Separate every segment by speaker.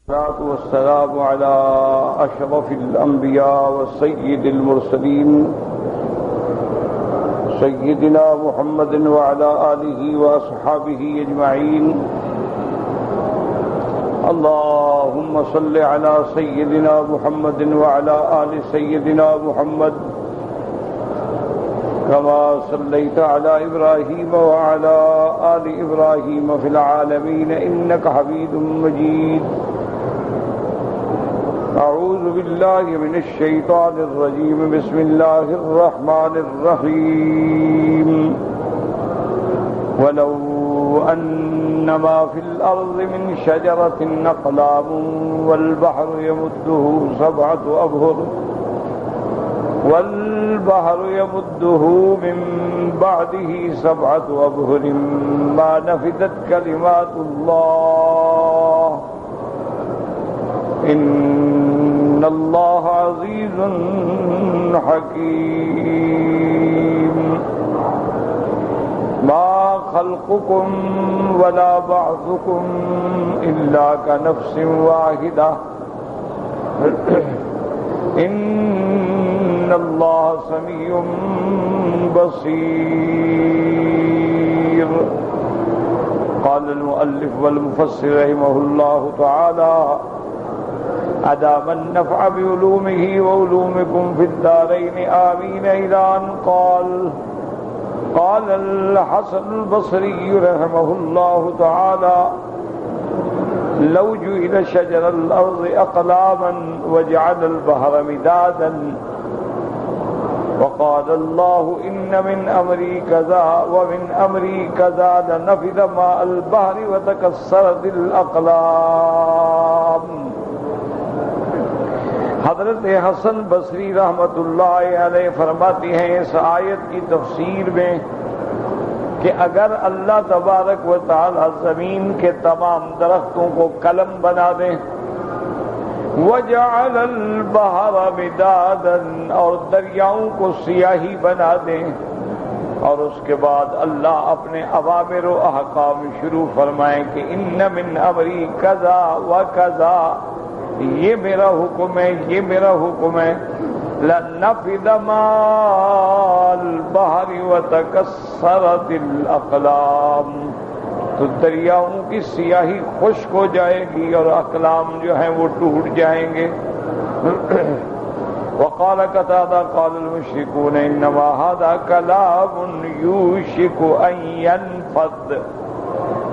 Speaker 1: والصلاة والسلام على أشرف الأنبياء والسيد المرسلين سيدنا محمد وعلى آله وأصحابه أجمعين. اللهم صل على سيدنا محمد وعلى آل سيدنا محمد كما صليت على إبراهيم وعلى آل إبراهيم في العالمين إنك حميد مجيد. أعوذ بالله من الشيطان الرجيم. بسم الله الرحمن الرحيم. ولو أن ما في الأرض من شجرة أقلام والبحر يمده من بعده 7 أبهر ما نفدت كلمات الله إن الله عزيز حكيم. ما خلقكم ولا بعثكم إلا كنفس واحدة إن الله سميع بصير. قال المؤلف والمفسر رحمه الله تعالى: أدام النفع بعلومه وعلومكم في الدارين آمين. إلى أن قال الحسن البصري رحمه الله تعالى: لو جعل شجر الأرض أقلاما وجعل البحر مدادا وقال الله إن من أمري كذا ومن أمري كذا لنفد ماء البحر وتكسرت الأقلام. حضرت حسن بصری رحمۃ اللہ علیہ فرماتی ہیں اس آیت کی تفسیر میں کہ اگر اللہ تبارک و تعالی زمین کے تمام درختوں کو قلم بنا دیں، وَجَعَلَ الْبَحْرَ مِدَادًا اور دریاؤں کو سیاہی بنا دیں، اور اس کے بعد اللہ اپنے اوامر و احکام شروع فرمائیں کہ ان من امری کذا و کذا، یہ میرا حکم ہے، یہ میرا حکم ہے، لَنَفِدَ مَاءُ الْبَحْرِ وَتَكَسَّرَتِ الْأَقْلَامُ، تو دریاؤں کی سیاہی خشک ہو جائے گی اور اقلام جو ہیں وہ ٹوٹ جائیں گے. وقال قتادہ قال المشركون انما هذا كلام يوشك ان ينفد.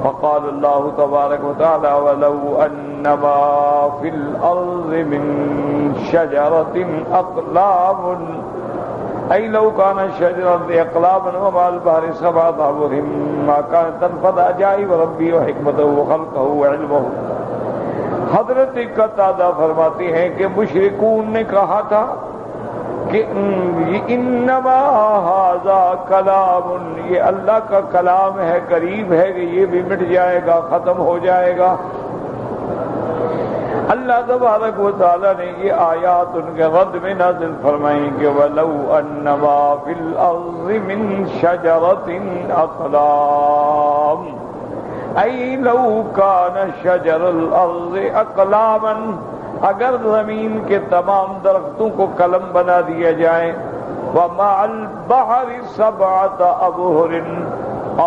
Speaker 1: وقال الله تبارك وتعالى: ولو انما في الارض من شجرة اقلام أي لو كان شجرة أقلاما وماء البحر 7 أبهر ما كانت تنفد عجائب ربي وحكمته وخلقه وعلمه. حضرت قتادہ فرماتے ہیں کہ مشرکون نے کہا تھا کہ انما ھذا کلام، یہ اللہ کا کلام ہے، قریب ہے کہ یہ بھی مٹ جائے گا، ختم ہو جائے گا. اللہ تبارک و تعالی نے یہ آیات ان کے رد میں نازل فرمائیں کہ وَلَوْ أَنَّمَا فِي الْأَرْضِ مِنْ شَجَرَةٍ أَقْلَامٌ أَيْ لَوْ كَانَ شَجَرُ الْأَرْضِ أَقْلَامًا، اگر زمین کے تمام درختوں کو قلم بنا دیا جائے، وَمَعَ الْبَحْرِ 7 أَبْهُرٍ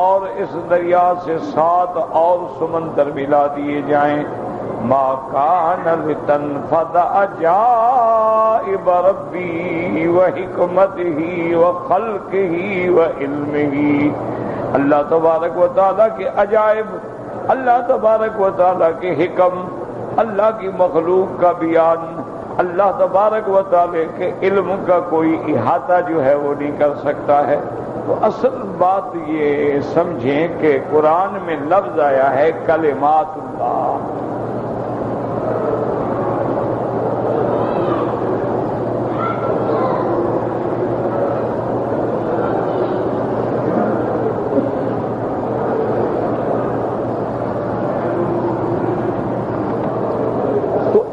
Speaker 1: اور اس دریا سے 7 اور سمندر ملا دیے جائیں، ما کان لتنفد عجائب ربی وحکمتہ وخلقہ وعلمہ. اللہ تبارک و تعالیٰ کے عجائب، اللہ تبارک و تعالیٰ کے حکم، اللہ کی مخلوق کا بیان، اللہ تبارک و تعالیٰ کے علم کا کوئی احاطہ جو ہے وہ نہیں کر سکتا ہے. تو اصل بات یہ سمجھیں کہ قرآن میں لفظ آیا ہے کلمات اللہ.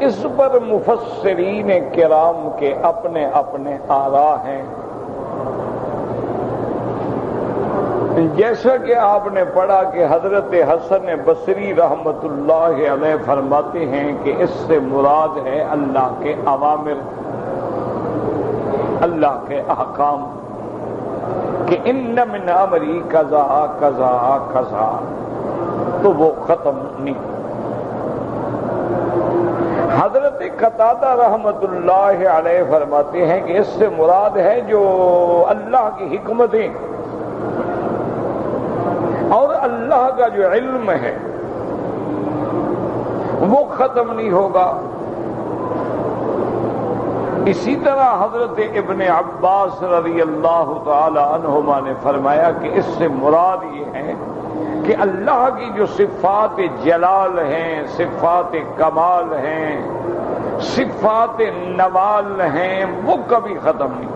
Speaker 1: اس پر مفسرین کرام کے اپنے اپنے آراء ہیں. جیسا کہ آپ نے پڑھا کہ حضرت حسن بصری رحمت اللہ علیہ فرماتے ہیں کہ اس سے مراد ہے اللہ کے اوامر، اللہ کے احکام، کہ ان من امری کذا کذا کذا، تو وہ ختم نہیں۔ حضرت قتادہ رحمت اللہ علیہ فرماتے ہیں کہ اس سے مراد ہے جو اللہ کی حکمتیں اور اللہ کا جو علم ہے وہ ختم نہیں ہوگا۔ اسی طرح حضرت ابن عباس رضی اللہ تعالی عنہما نے فرمایا کہ اس سے مراد یہ ہے کہ اللہ کی جو صفات جلال ہیں، صفات کمال ہیں، صفات نوال ہیں، وہ کبھی ختم نہیں۔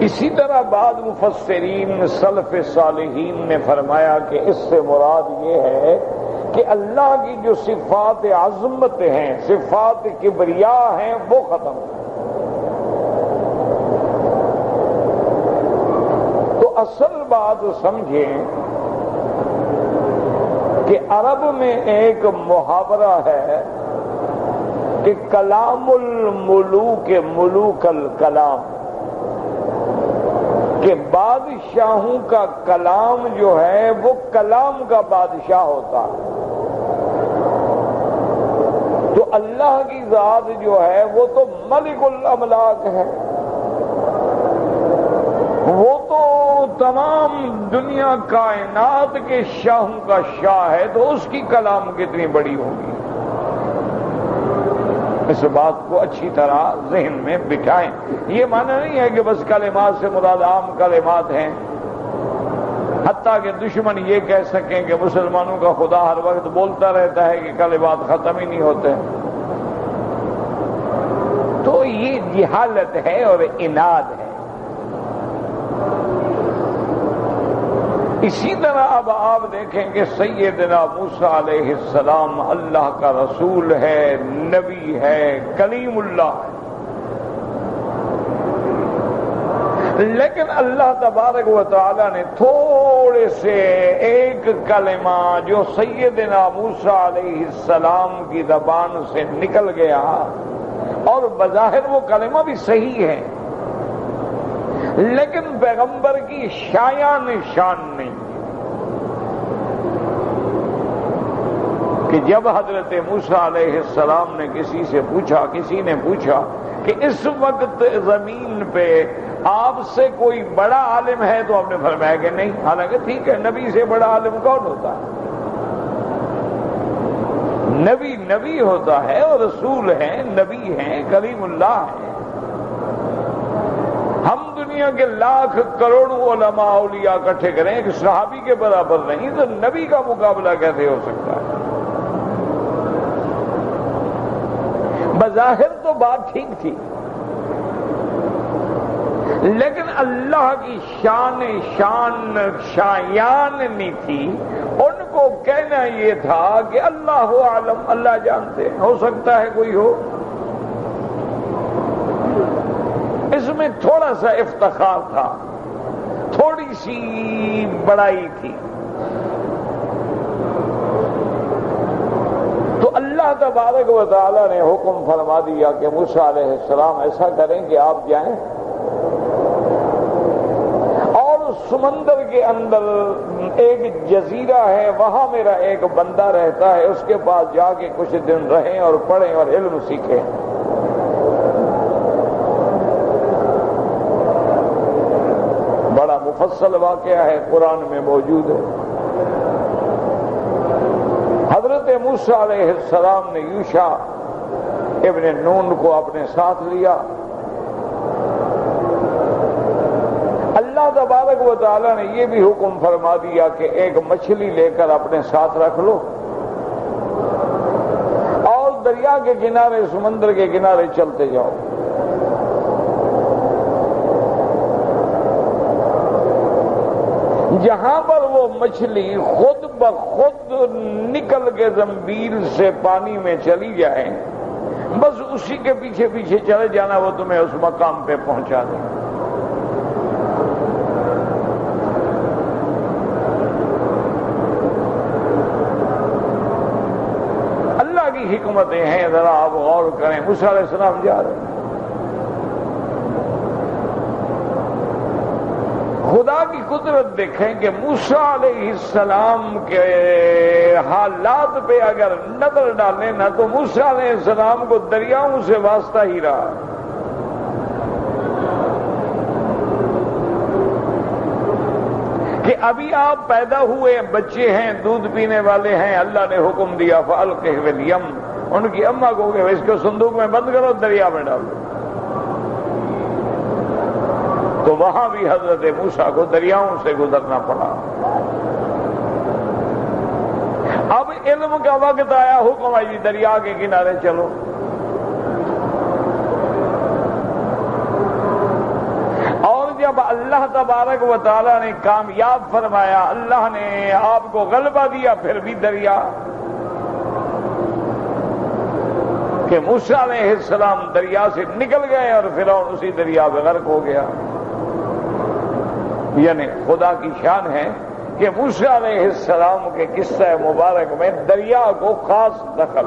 Speaker 1: اسی طرح بعض مفسرین سلف صالحین نے فرمایا کہ اس سے مراد یہ ہے کہ اللہ کی جو صفات عظمت ہیں، صفات کبریاء ہیں، وہ ختم ہیں۔ تو اصل بات سمجھیں کہ عرب میں ایک محاورہ ہے کہ کلام الملوک ملوک الکلام، کہ بادشاہوں کا کلام جو ہے وہ کلام کا بادشاہ ہوتا ہے، تو اللہ کی ذات جو ہے وہ تو ملک الاملاک ہے، وہ تو تمام دنیا کائنات کے شاہوں کا شاہ ہے، تو اس کی کلام کتنی بڑی ہوگی۔ اس بات کو اچھی طرح ذہن میں بٹھائیں۔ یہ معنی نہیں ہے کہ بس کلمات سے مراد عام کلمات ہیں، حتیٰ کہ دشمن یہ کہہ سکیں کہ مسلمانوں کا خدا ہر وقت بولتا رہتا ہے کہ کلمات ختم ہی نہیں ہوتے، تو یہ جہالت ہے اور عناد ہے۔ اسی طرح اب آپ دیکھیں کہ سیدنا موسیٰ علیہ السلام اللہ کا رسول ہے، نبی ہے، کلیم اللہ ہے، لیکن اللہ تبارک و تعالی نے تھوڑے سے ایک کلمہ جو سیدنا موسیٰ علیہ السلام کی زبان سے نکل گیا، اور بظاہر وہ کلمہ بھی صحیح ہے، لیکن پیغمبر کی شایان شان نہیں، کہ جب حضرت موسیٰ علیہ السلام نے کسی نے پوچھا کہ اس وقت زمین پہ آپ سے کوئی بڑا عالم ہے، تو آپ نے فرمایا کہ نہیں، حالانکہ ٹھیک ہے، نبی سے بڑا عالم کون ہوتا ہے؟ نبی ہوتا ہے، اور رسول ہیں، نبی ہیں، کلیم اللہ ہیں۔ ہم دنیا کے لاکھ کروڑوں علماء اولیاء اکٹھے کریں، ایک صحابی کے برابر نہیں، تو نبی کا مقابلہ کیسے ہو سکتا ہے؟ بظاہر تو بات ٹھیک تھی، لیکن اللہ کی شایان نہیں تھی۔ ان کو کہنا یہ تھا کہ اللہ عالم، اللہ جانتے ہیں، ہو سکتا ہے کوئی ہو۔ اس میں تھوڑا سا افتخار تھا، تھوڑی سی بڑائی تھی۔ تو اللہ تبارک و تعالی نے حکم فرما دیا کہ موسیٰ علیہ السلام ایسا کریں کہ آپ جائیں اور سمندر کے اندر ایک جزیرہ ہے، وہاں میرا ایک بندہ رہتا ہے، اس کے پاس جا کے کچھ دن رہیں اور پڑھیں اور علم سیکھیں۔ بڑا مفصل واقعہ ہے، قرآن میں موجود ہے۔ حضرت موسیٰ علیہ السلام نے یوشع ابن نون کو اپنے ساتھ لیا۔ اللہ تبارک و تعالی نے یہ بھی حکم فرما دیا کہ ایک مچھلی لے کر اپنے ساتھ رکھ لو اور دریا کے کنارے، سمندر کے کنارے چلتے جاؤ۔ جہاں پر وہ مچھلی خود بخود نکل کے زنبیل سے پانی میں چلی جائے، بس اسی کے پیچھے پیچھے چلے جانا، وہ تمہیں اس مقام پہ پہنچا دے۔ کی حکمتیں ہیں، ذرا آپ غور کریں۔ موسیٰ علیہ السلام جا رہے ہیں، خدا کی قدرت دیکھیں کہ موسیٰ علیہ السلام کے حالات پہ اگر نظر ڈالیں نا تو موسیٰ علیہ السلام کو دریاؤں سے واسطہ ہی رہا۔ کہ ابھی آپ پیدا ہوئے بچے ہیں، دودھ پینے والے ہیں، اللہ نے حکم دیا فَأَلْقِهْ فِي الْيَمِّ، ان کی اماں کو کہ اس کو صندوق میں بند کرو، دریا میں ڈال دو۔ تو وہاں بھی حضرت موسیٰ کو دریاؤں سے گزرنا پڑا۔ اب علم کا وقت آیا، حکم ہے جی دریا کے کنارے چلو۔ اور جب اللہ تبارک و تعالیٰ نے کامیاب فرمایا، اللہ نے آپ کو غلبہ دیا، پھر بھی دریا کہ موسیٰ علیہ السلام دریا سے نکل گئے اور فرعون اسی دریا میں غرق ہو گیا۔ یعنی خدا کی شان ہے کہ موسیٰ علیہ السلام کے قصہ مبارک میں دریا کو خاص دخل۔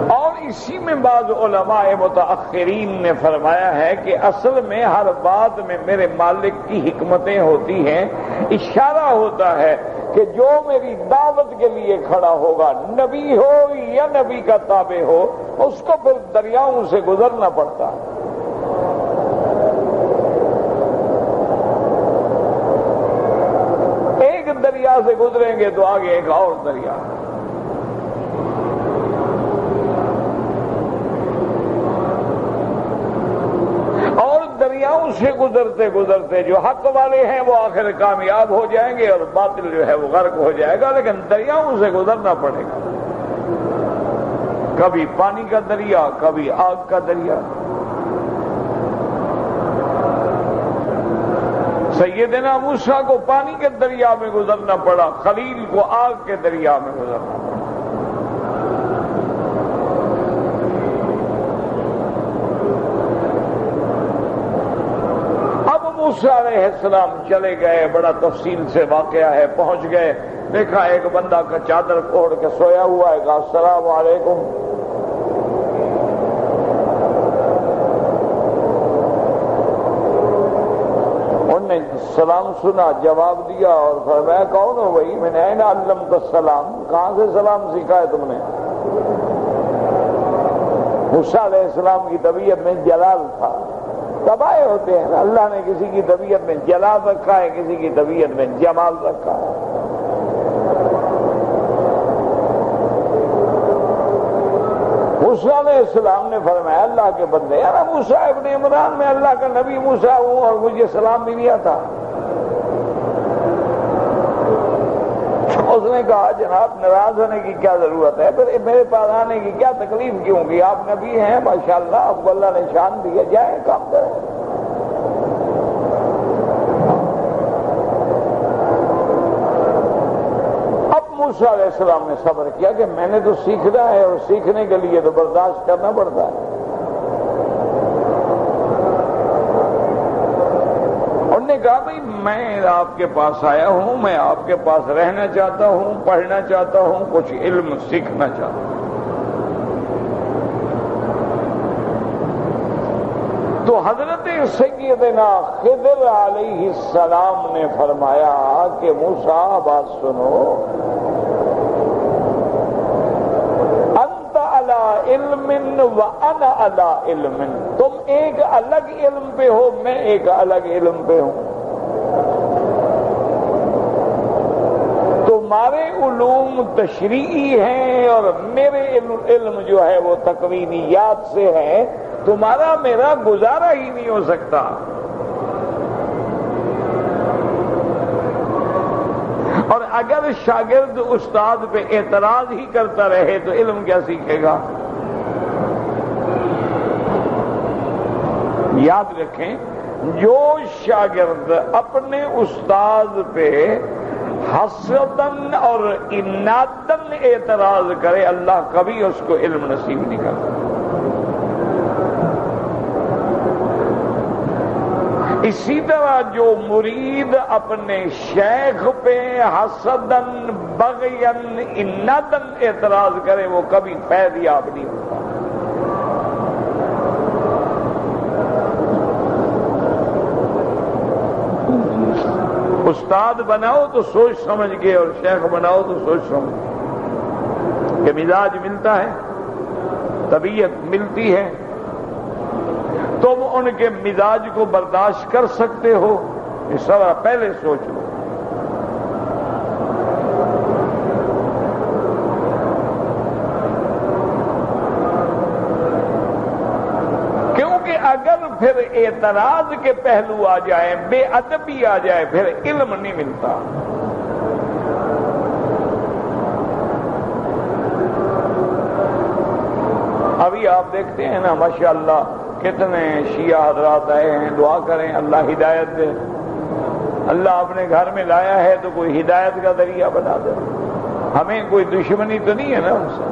Speaker 1: اور اسی میں بعض علماء متاخرین نے فرمایا ہے کہ اصل میں ہر بات میں میرے مالک کی حکمتیں ہوتی ہیں۔ اشارہ ہوتا ہے کہ جو میری دعوت کے لیے کھڑا ہوگا، نبی ہو یا نبی کا تابع ہو، اس کو پھر دریاؤں سے گزرنا پڑتا ہے۔ ایک دریا سے گزریں گے تو آگے ایک اور دریا۔ اور دریاؤں سے گزرتے گزرتے جو حق والے ہیں وہ آخر کامیاب ہو جائیں گے اور باطل جو ہے وہ غرق ہو جائے گا، لیکن دریاؤں سے گزرنا پڑے گا۔ کبھی پانی کا دریا، کبھی آگ کا دریا۔ سیدنا موسیٰ کو پانی کے دریا میں گزرنا پڑا، خلیل کو آگ کے دریا میں گزرنا پڑا۔ موسیٰ علیہ السلام چلے گئے، بڑا تفصیل سے واقعہ ہے، پہنچ گئے، دیکھا ایک بندہ کا چادر اوڑھ کے سویا ہوا ہے، کہا السلام علیکم۔ انہوں نے سلام سنا، جواب دیا اور فرمایا کون ہو بھائی؟ میں نے اینا علمت السلام، کہاں سے سلام سیکھا ہے تم نے؟ موسیٰ علیہ السلام کی طبیعت میں جلال تھا۔ تباہی ہوتے ہیں، اللہ نے کسی کی طبیعت میں جلال رکھا ہے، کسی کی طبیعت میں جمال رکھا ہے۔ موسیٰ علیہ السلام نے فرمایا اللہ کے بندے، یار موسیٰ ابن عمران میں اللہ کا نبی موسیٰ ہوں اور مجھے سلام بھی نہیں آتا۔ اس نے کہا جناب ناراض ہونے کی کیا ضرورت ہے، پھر میرے پاس آنے کی کیا تکلیف کیوں کی؟ آپ نبی ہیں ماشاءاللہ، آپ کو اللہ نے شان دیا، جائیں کام کریں۔ اب موسیٰ علیہ السلام نے صبر کیا کہ میں نے تو سیکھنا ہے اور سیکھنے کے لیے تو برداشت کرنا پڑتا ہے۔ انہوں نے کہا بھائی میں آپ کے پاس آیا ہوں، میں آپ کے پاس رہنا چاہتا ہوں، پڑھنا چاہتا ہوں، کچھ علم سیکھنا چاہتا ہوں۔ تو حضرت سیدنا خضر علیہ السلام نے فرمایا کہ موسیٰ بات سنو، انت علی علم وانا علی علم، تم ایک الگ علم پہ ہو، میں ایک الگ علم پہ ہوں۔ تمہارے علوم تشریعی ہیں اور میرے علم جو ہے وہ تکوینیات سے ہے، تمہارا میرا گزارا ہی نہیں ہو سکتا۔ اور اگر شاگرد استاد پہ اعتراض ہی کرتا رہے تو علم کیا سیکھے گا؟ یاد رکھیں، جو شاگرد اپنے استاد پہ حسدن اور انادن اعتراض کرے، اللہ کبھی اس کو علم نصیب نہیں کرتا۔ اسی طرح جو مرید اپنے شیخ پہ حسدن بغین انادن اعتراض کرے وہ کبھی فیض یاب نہیں ہوتا۔ استاد بناؤ تو سوچ سمجھ کے اور شیخ بناؤ تو سوچ سمجھ کہ مزاج ملتا ہے، طبیعت ملتی ہے، تم ان کے مزاج کو برداشت کر سکتے ہو، یہ سب پہلے سوچ لو۔ کیونکہ اگر پھر اعتراض کے پہلو آ جائے، بے ادبی آ جائے، پھر علم نہیں ملتا۔ ابھی آپ دیکھتے ہیں نا ماشاءاللہ کتنے شیعہ حضرات آئے ہیں، دعا کریں اللہ ہدایت دے۔ اللہ اپنے گھر میں لایا ہے تو کوئی ہدایت کا ذریعہ بنا دے، ہمیں کوئی دشمنی تو نہیں ہے نا ان سے۔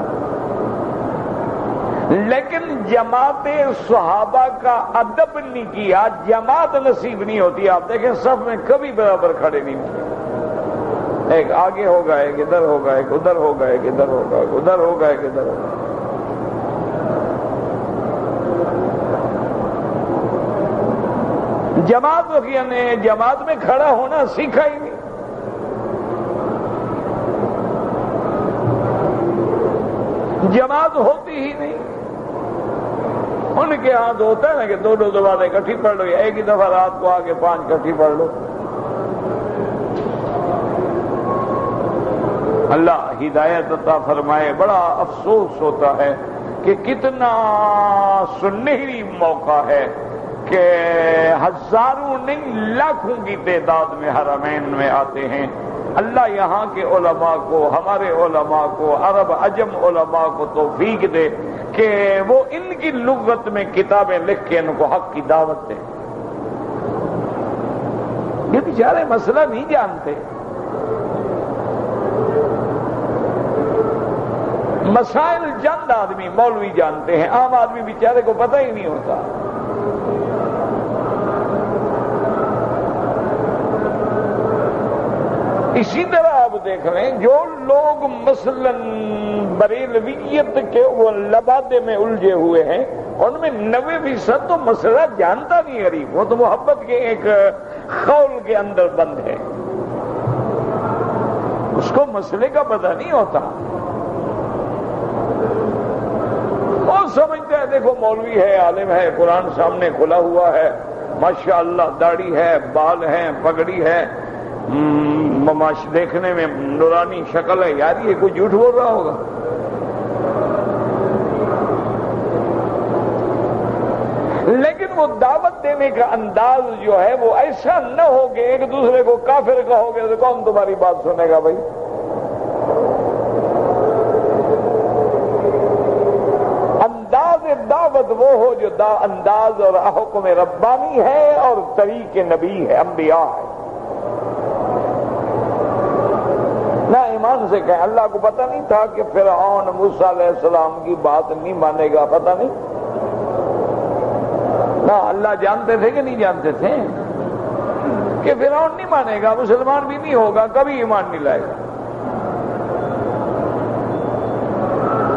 Speaker 1: لیکن جماعت صحابہ کا ادب نہیں کیا، جماعت نصیب نہیں ہوتی۔ آپ دیکھیں صف میں کبھی برابر کھڑے نہیں ہوتے، ایک آگے ہوگا، ایک ادھر ہوگا، ایک ادھر ہوگا، ایک ادھر ہوگا، ایک ادھر ہوگا، ایک ادھر ہوگا۔ جماعت میں کھڑا ہونا سیکھا ہی نہیں۔ جماعت ہوتی ہی نہیں۔ ان کے ہاتھ ہوتا ہے نا کہ دو دفعہ اکٹھی پڑھ لو، یا ایک ہی دفعہ رات کو آگے 5 اکٹھی پڑھ لو۔ اللہ ہدایت عطا فرمائے۔ بڑا افسوس ہوتا ہے کہ کتنا سنہری موقع ہے کہ ہزاروں نہیں لاکھوں کی تعداد میں حرمین میں آتے ہیں۔ اللہ یہاں کے علماء کو، ہمارے علماء کو، عرب عجم علماء کو توفیق دے کہ وہ ان کی لغت میں کتابیں لکھ کے ان کو حق کی دعوت دیں۔ یہ بیچارے مسئلہ نہیں جانتے، مسائل چند آدمی مولوی جانتے ہیں، عام آدمی بیچارے کو پتہ ہی نہیں ہوتا۔ اسی طرح آپ دیکھ لیں جو لوگ مثلا بریلویت کے وہ لبادے میں الجھے ہوئے ہیں، ان میں 90% تو مسئلہ جانتا نہیں غریب، وہ تو محبت کے ایک خول کے اندر بند ہے، اس کو مسئلے کا پتہ نہیں ہوتا۔ وہ سمجھتے ہیں دیکھو مولوی ہے، عالم ہے، قرآن سامنے کھلا ہوا ہے، ماشاءاللہ داڑھی ہے، بال ہیں، پگڑی ہے، دیکھنے میں نورانی شکل ہے، یار یہ کوئی جھوٹ بول رہا ہوگا۔ لیکن وہ دعوت دینے کا انداز جو ہے وہ ایسا نہ ہو کہ ایک دوسرے کو کافر کہوگے تو کون تمہاری بات سنے گا بھائی؟ انداز دعوت وہ ہو جو انداز اور حکم ربانی ہے اور طریق نبی ہے، انبیاء ہے۔ نہ ایمان سے کہیں اللہ کو پتہ نہیں تھا کہ فرعون موسیٰ علیہ السلام کی بات نہیں مانے گا، پتہ نہیں؟ نہ اللہ جانتے تھے کہ نہیں جانتے تھے کہ فرعون نہیں مانے گا، مسلمان بھی نہیں ہوگا، کبھی ایمان نہیں لائے گا۔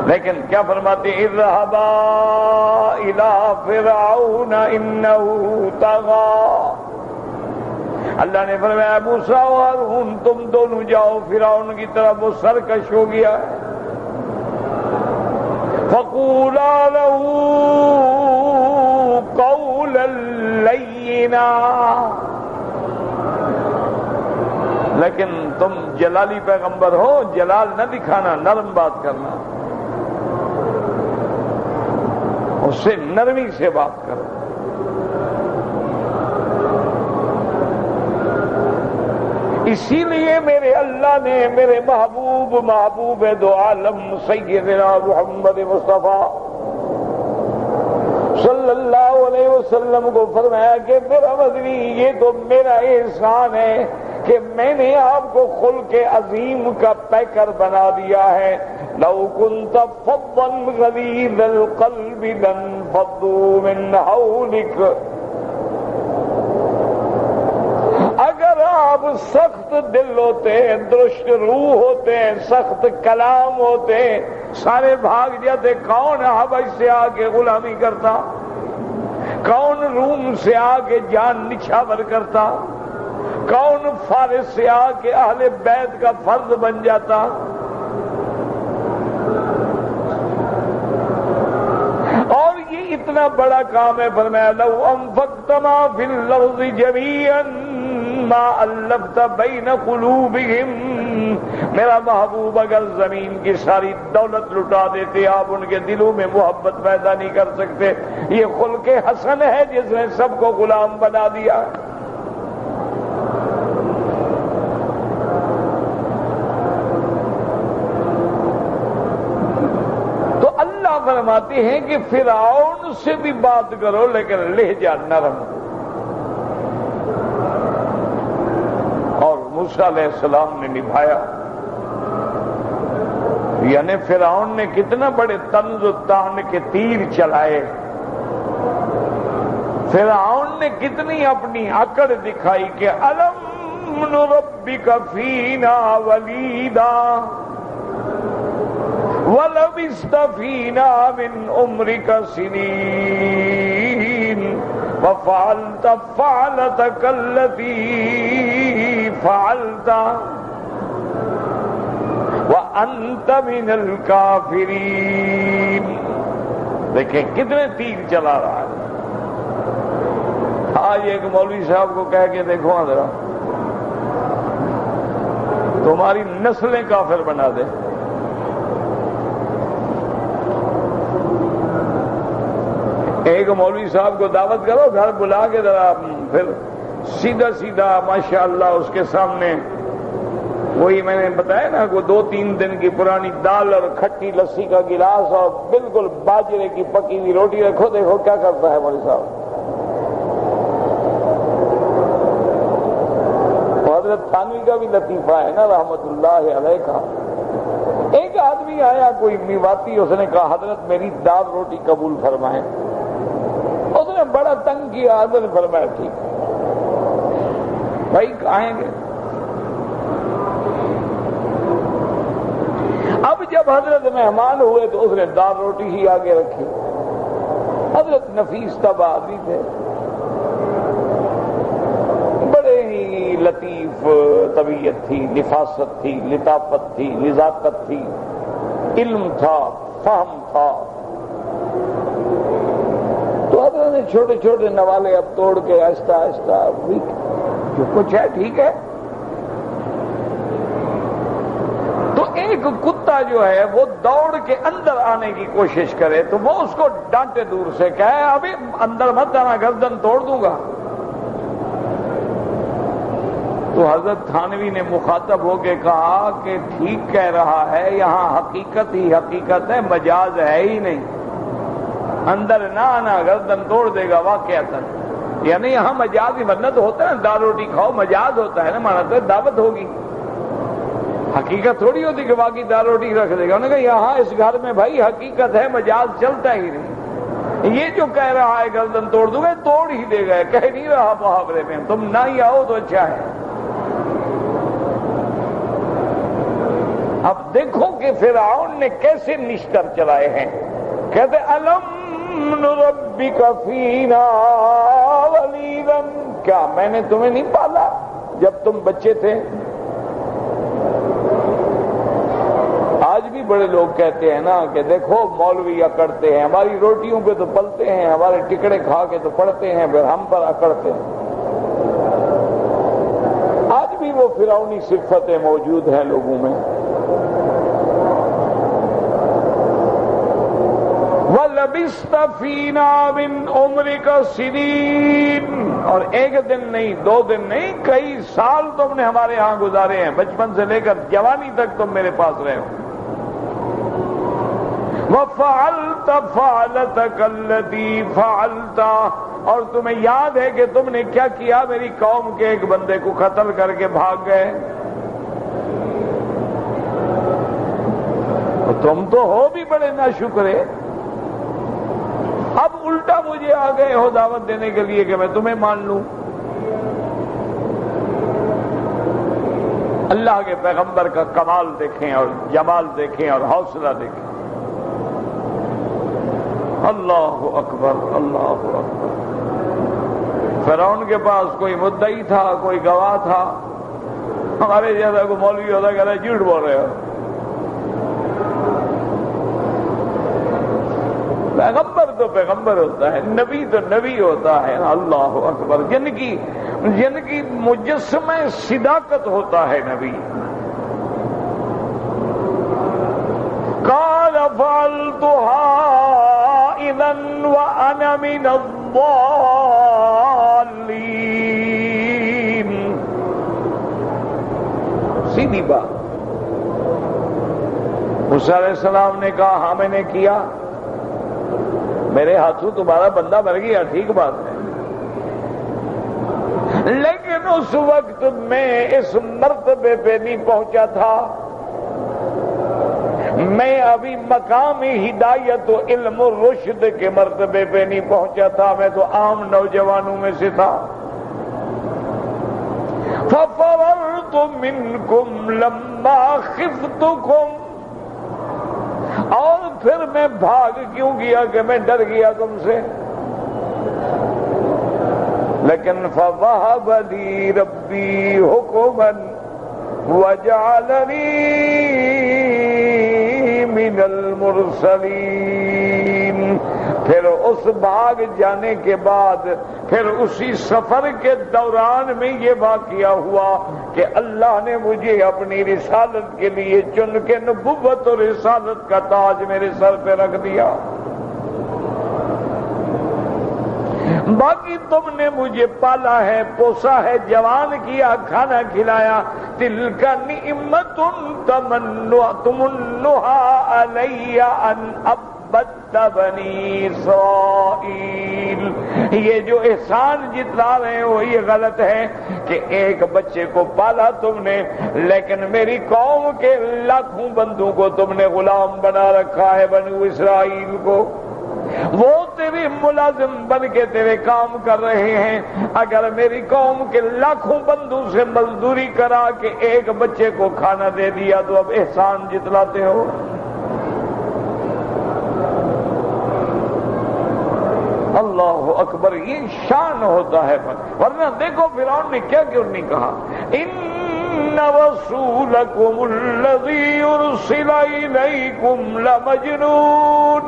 Speaker 1: لیکن کیا فرماتے ہیں؟ اذهبا الى فرعون انه طغى۔ اللہ نے فرمایا موسیٰ و ہارون تم دونوں جاؤ فرعون کی طرف، وہ سرکش ہو گیا ہے۔ فقولا له قولا لینا، لیکن تم جلالی پیغمبر ہو، جلال نہ دکھانا، نرم بات کرنا، اس سے نرمی سے بات کرو۔ اسی لیے میرے اللہ نے میرے محبوب دو عالم سیدنا محمد مصطفیٰ صلی اللہ علیہ وسلم کو فرمایا کہ میرا مدنی یہ تو میرا احسان ہے کہ میں نے آپ کو خلق عظیم کا پیکر بنا دیا ہے۔ لو كنت فظا غلیظ القلب لانفضوا من حولك اب سخت دل ہوتے ہیں، درشت روح ہوتے ہیں، سخت کلام ہوتے ہیں، سارے بھاگ جاتے. کون حبش سے آ کے غلامی کرتا؟ کون روم سے آ کے جان نچھاور کرتا؟ کون فارس سے آ کے اہل بیت کا فرد بن جاتا؟ اور یہ اتنا بڑا کام ہے. فرمایا لو انفقت ما فی الارض جميعا ما الفت بین قلوبہم. میرا محبوب اگر زمین کی ساری دولت لٹا دیتے آپ ان کے دلوں میں محبت پیدا نہیں کر سکتے. یہ خلق حسن ہے جس نے سب کو غلام بنا دیا. فرماتے ہیں کہ فرعون سے بھی بات کرو لیکن لہجہ نرم. اور موسیٰ علیہ السلام نے نبھایا. یعنی فرعون نے کتنا بڑے طنز و طعن کے تیر چلائے، فرعون نے کتنی اپنی اکڑ دکھائی کہ الم نربک فینا ولیدا وَلَبِثْتَ فِينَا مِنْ عُمْرِكَ سِنِينَ وَفَعَلْتَ فَعْلَتَكَ الَّتِي فَعَلْتَ وَأَنْتَ مِنَ الْكَافِرِينَ. دیکھیں کتنے تیر چلا رہا ہے. آج ایک مولوی صاحب کو کہہ کے دیکھو ذرا، تمہاری نسلیں کافر بنا دے. ایک مولوی صاحب کو دعوت کرو، گھر بلا کے ذرا پھر سیدھا سیدھا ماشاءاللہ اس کے سامنے وہی میں نے بتایا نا، وہ 2-3 دن کی پرانی دال اور کھٹی لسی کا گلاس اور بالکل باجرے کی پکی ہوئی روٹی رکھو، دیکھو کیا کرتا ہے مولوی صاحب. حضرت تھانوی کا بھی لطیفہ ہے نا رحمت اللہ علیہ کا. ایک آدمی آیا کوئی میواتی، اس نے کہا حضرت میری دال روٹی قبول فرمائیں. اس نے بڑا تنگ کیا. حضرت نے فرمایا ٹھیک بھائی آئیں گے. اب جب حضرت مہمان ہوئے تو اس نے دال روٹی ہی آگے رکھی. حضرت نفیس طب آدمی تھے، بڑے ہی لطیف طبیعت تھی، نفاست تھی، لطافت تھی، نزاکت تھی، علم تھا، فہم تھا. تو حضرت نے چھوٹے چھوٹے نوالے اب توڑ کے آہستہ آہستہ جو کچھ ہے ٹھیک ہے. تو ایک کتا جو ہے وہ دوڑ کے اندر آنے کی کوشش کرے تو وہ اس کو ڈانٹے دور سے، کہے ابھی اندر مت آنا گردن توڑ دوں گا. تو حضرت تھانوی نے مخاطب ہو کے کہا کہ ٹھیک کہہ رہا ہے، یہاں حقیقت ہی حقیقت ہے، مجاز ہے ہی نہیں. اندر نہ آنا گردن توڑ دے گا واقعتا. یعنی یہاں مجاز ہی مطلب ہوتا ہے نا، دال روٹی کھاؤ مجاز ہوتا ہے نا، مانا تو دعوت ہوگی، حقیقت تھوڑی ہوتی کہ باقی دال روٹی رکھ دے گا. انہوں نے کہا یہاں اس گھر میں بھائی حقیقت ہے، مجاز چلتا ہی نہیں. یہ جو کہہ رہا ہے گردن توڑ دوں گا، توڑ ہی دے گا. کہہ نہیں رہا محاورے میں تم نہ ہی آؤ تو اچھا ہے. اب دیکھو کہ فرعون نے کیسے نشتر چلائے ہیں. کہتے الم نربک فینا ولیدا، کیا میں نے تمہیں نہیں پالا جب تم بچے تھے؟ آج بھی بڑے لوگ کہتے ہیں نا کہ دیکھو مولوی اکڑتے ہیں، ہماری روٹیوں پہ تو پلتے ہیں، ہمارے ٹکڑے کھا کے تو پڑتے ہیں، پھر ہم پر اکڑتے ہیں. آج بھی وہ فرعونی صفتیں موجود ہیں لوگوں میں. وَلَبِثْتَ فِينَا مِنْ عُمْرِكَ سِنِينَ، اور ایک دن نہیں، 2 دن نہیں، کئی سال تم نے ہمارے ہاں گزارے ہیں. بچپن سے لے کر جوانی تک تم میرے پاس رہے ہو. وَفَعَلْتَ فَعْلَتَكَ الَّتِي فَعَلْتَ، اور تمہیں یاد ہے کہ تم نے کیا کیا، میری قوم کے ایک بندے کو قتل کر کے بھاگ گئے. تم تو ہو بھی بڑے ناشکرے، اب الٹا مجھے آ گئے ہو دعوت دینے کے لیے کہ میں تمہیں مان لوں. اللہ کے پیغمبر کا کمال دیکھیں اور جمال دیکھیں اور حوصلہ دیکھیں. اللہ اکبر اللہ اکبر. فرعون کے پاس کوئی مدعی تھا, کوئی گواہ تھا. ہمارے جیسا کوئی مولوی ہوتا کہہ رہا جھوٹ بول رہے ہو. پیغمبر تو پیغمبر ہوتا ہے, نبی تو نبی ہوتا ہے. اللہ اکبر. جن کی مجسمہ صداقت ہوتا ہے نبی. قال فعلتها اذا وانا من الضالين. سیدھی بات. موسیٰ علیہ السلام نے کہا ہاں میں نے کیا, میرے ہاتھوں تمہارا بندہ مر گیا, ٹھیک بات ہے, لیکن اس وقت میں اس مرتبے پہ نہیں پہنچا تھا. میں ابھی مقام ہدایت و علم و رشد کے مرتبے پہ نہیں پہنچا تھا, میں تو عام نوجوانوں میں سے تھا. فَفَرَرْتُ مِنْكُمْ لَمَّا خِفْتُكُمْ. اور پھر میں بھاگ کیوں گیا کہ میں ڈر گیا تم سے. لیکن فَوَهَبَ لِي رَبِّي حُكْمًا وَجَعَلَنِي مِنَ الْمُرْسَلِينَ. پھر اس بھاگ جانے کے بعد پھر اسی سفر کے دوران میں یہ واقعہ ہوا کہ اللہ نے مجھے اپنی رسالت کے لیے چن کے نبوت اور رسالت کا تاج میرے سر پہ رکھ دیا. باقی تم نے مجھے پالا ہے, پوسا ہے, جوان کیا, کھانا کھلایا. تلک نعمت تمنھا علی ان عبدت بنی اسرائیل. یہ جو احسان جتلا رہے ہو یہ غلط ہے کہ ایک بچے کو پالا تم نے, لیکن میری قوم کے لاکھوں بندوں کو تم نے غلام بنا رکھا ہے, بنو اسرائیل کو. وہ تیرے ملازم بن کے تیرے کام کر رہے ہیں. اگر میری قوم کے لاکھوں بندوں سے مزدوری کرا کے ایک بچے کو کھانا دے دیا تو اب احسان جتلاتے ہو. اللہ اکبر. یہ شان ہوتا ہے. ورنہ دیکھو فرعون نے کیا کیوں نہیں کہا ان رسولکم الذی ارسل الیکم لمجنون.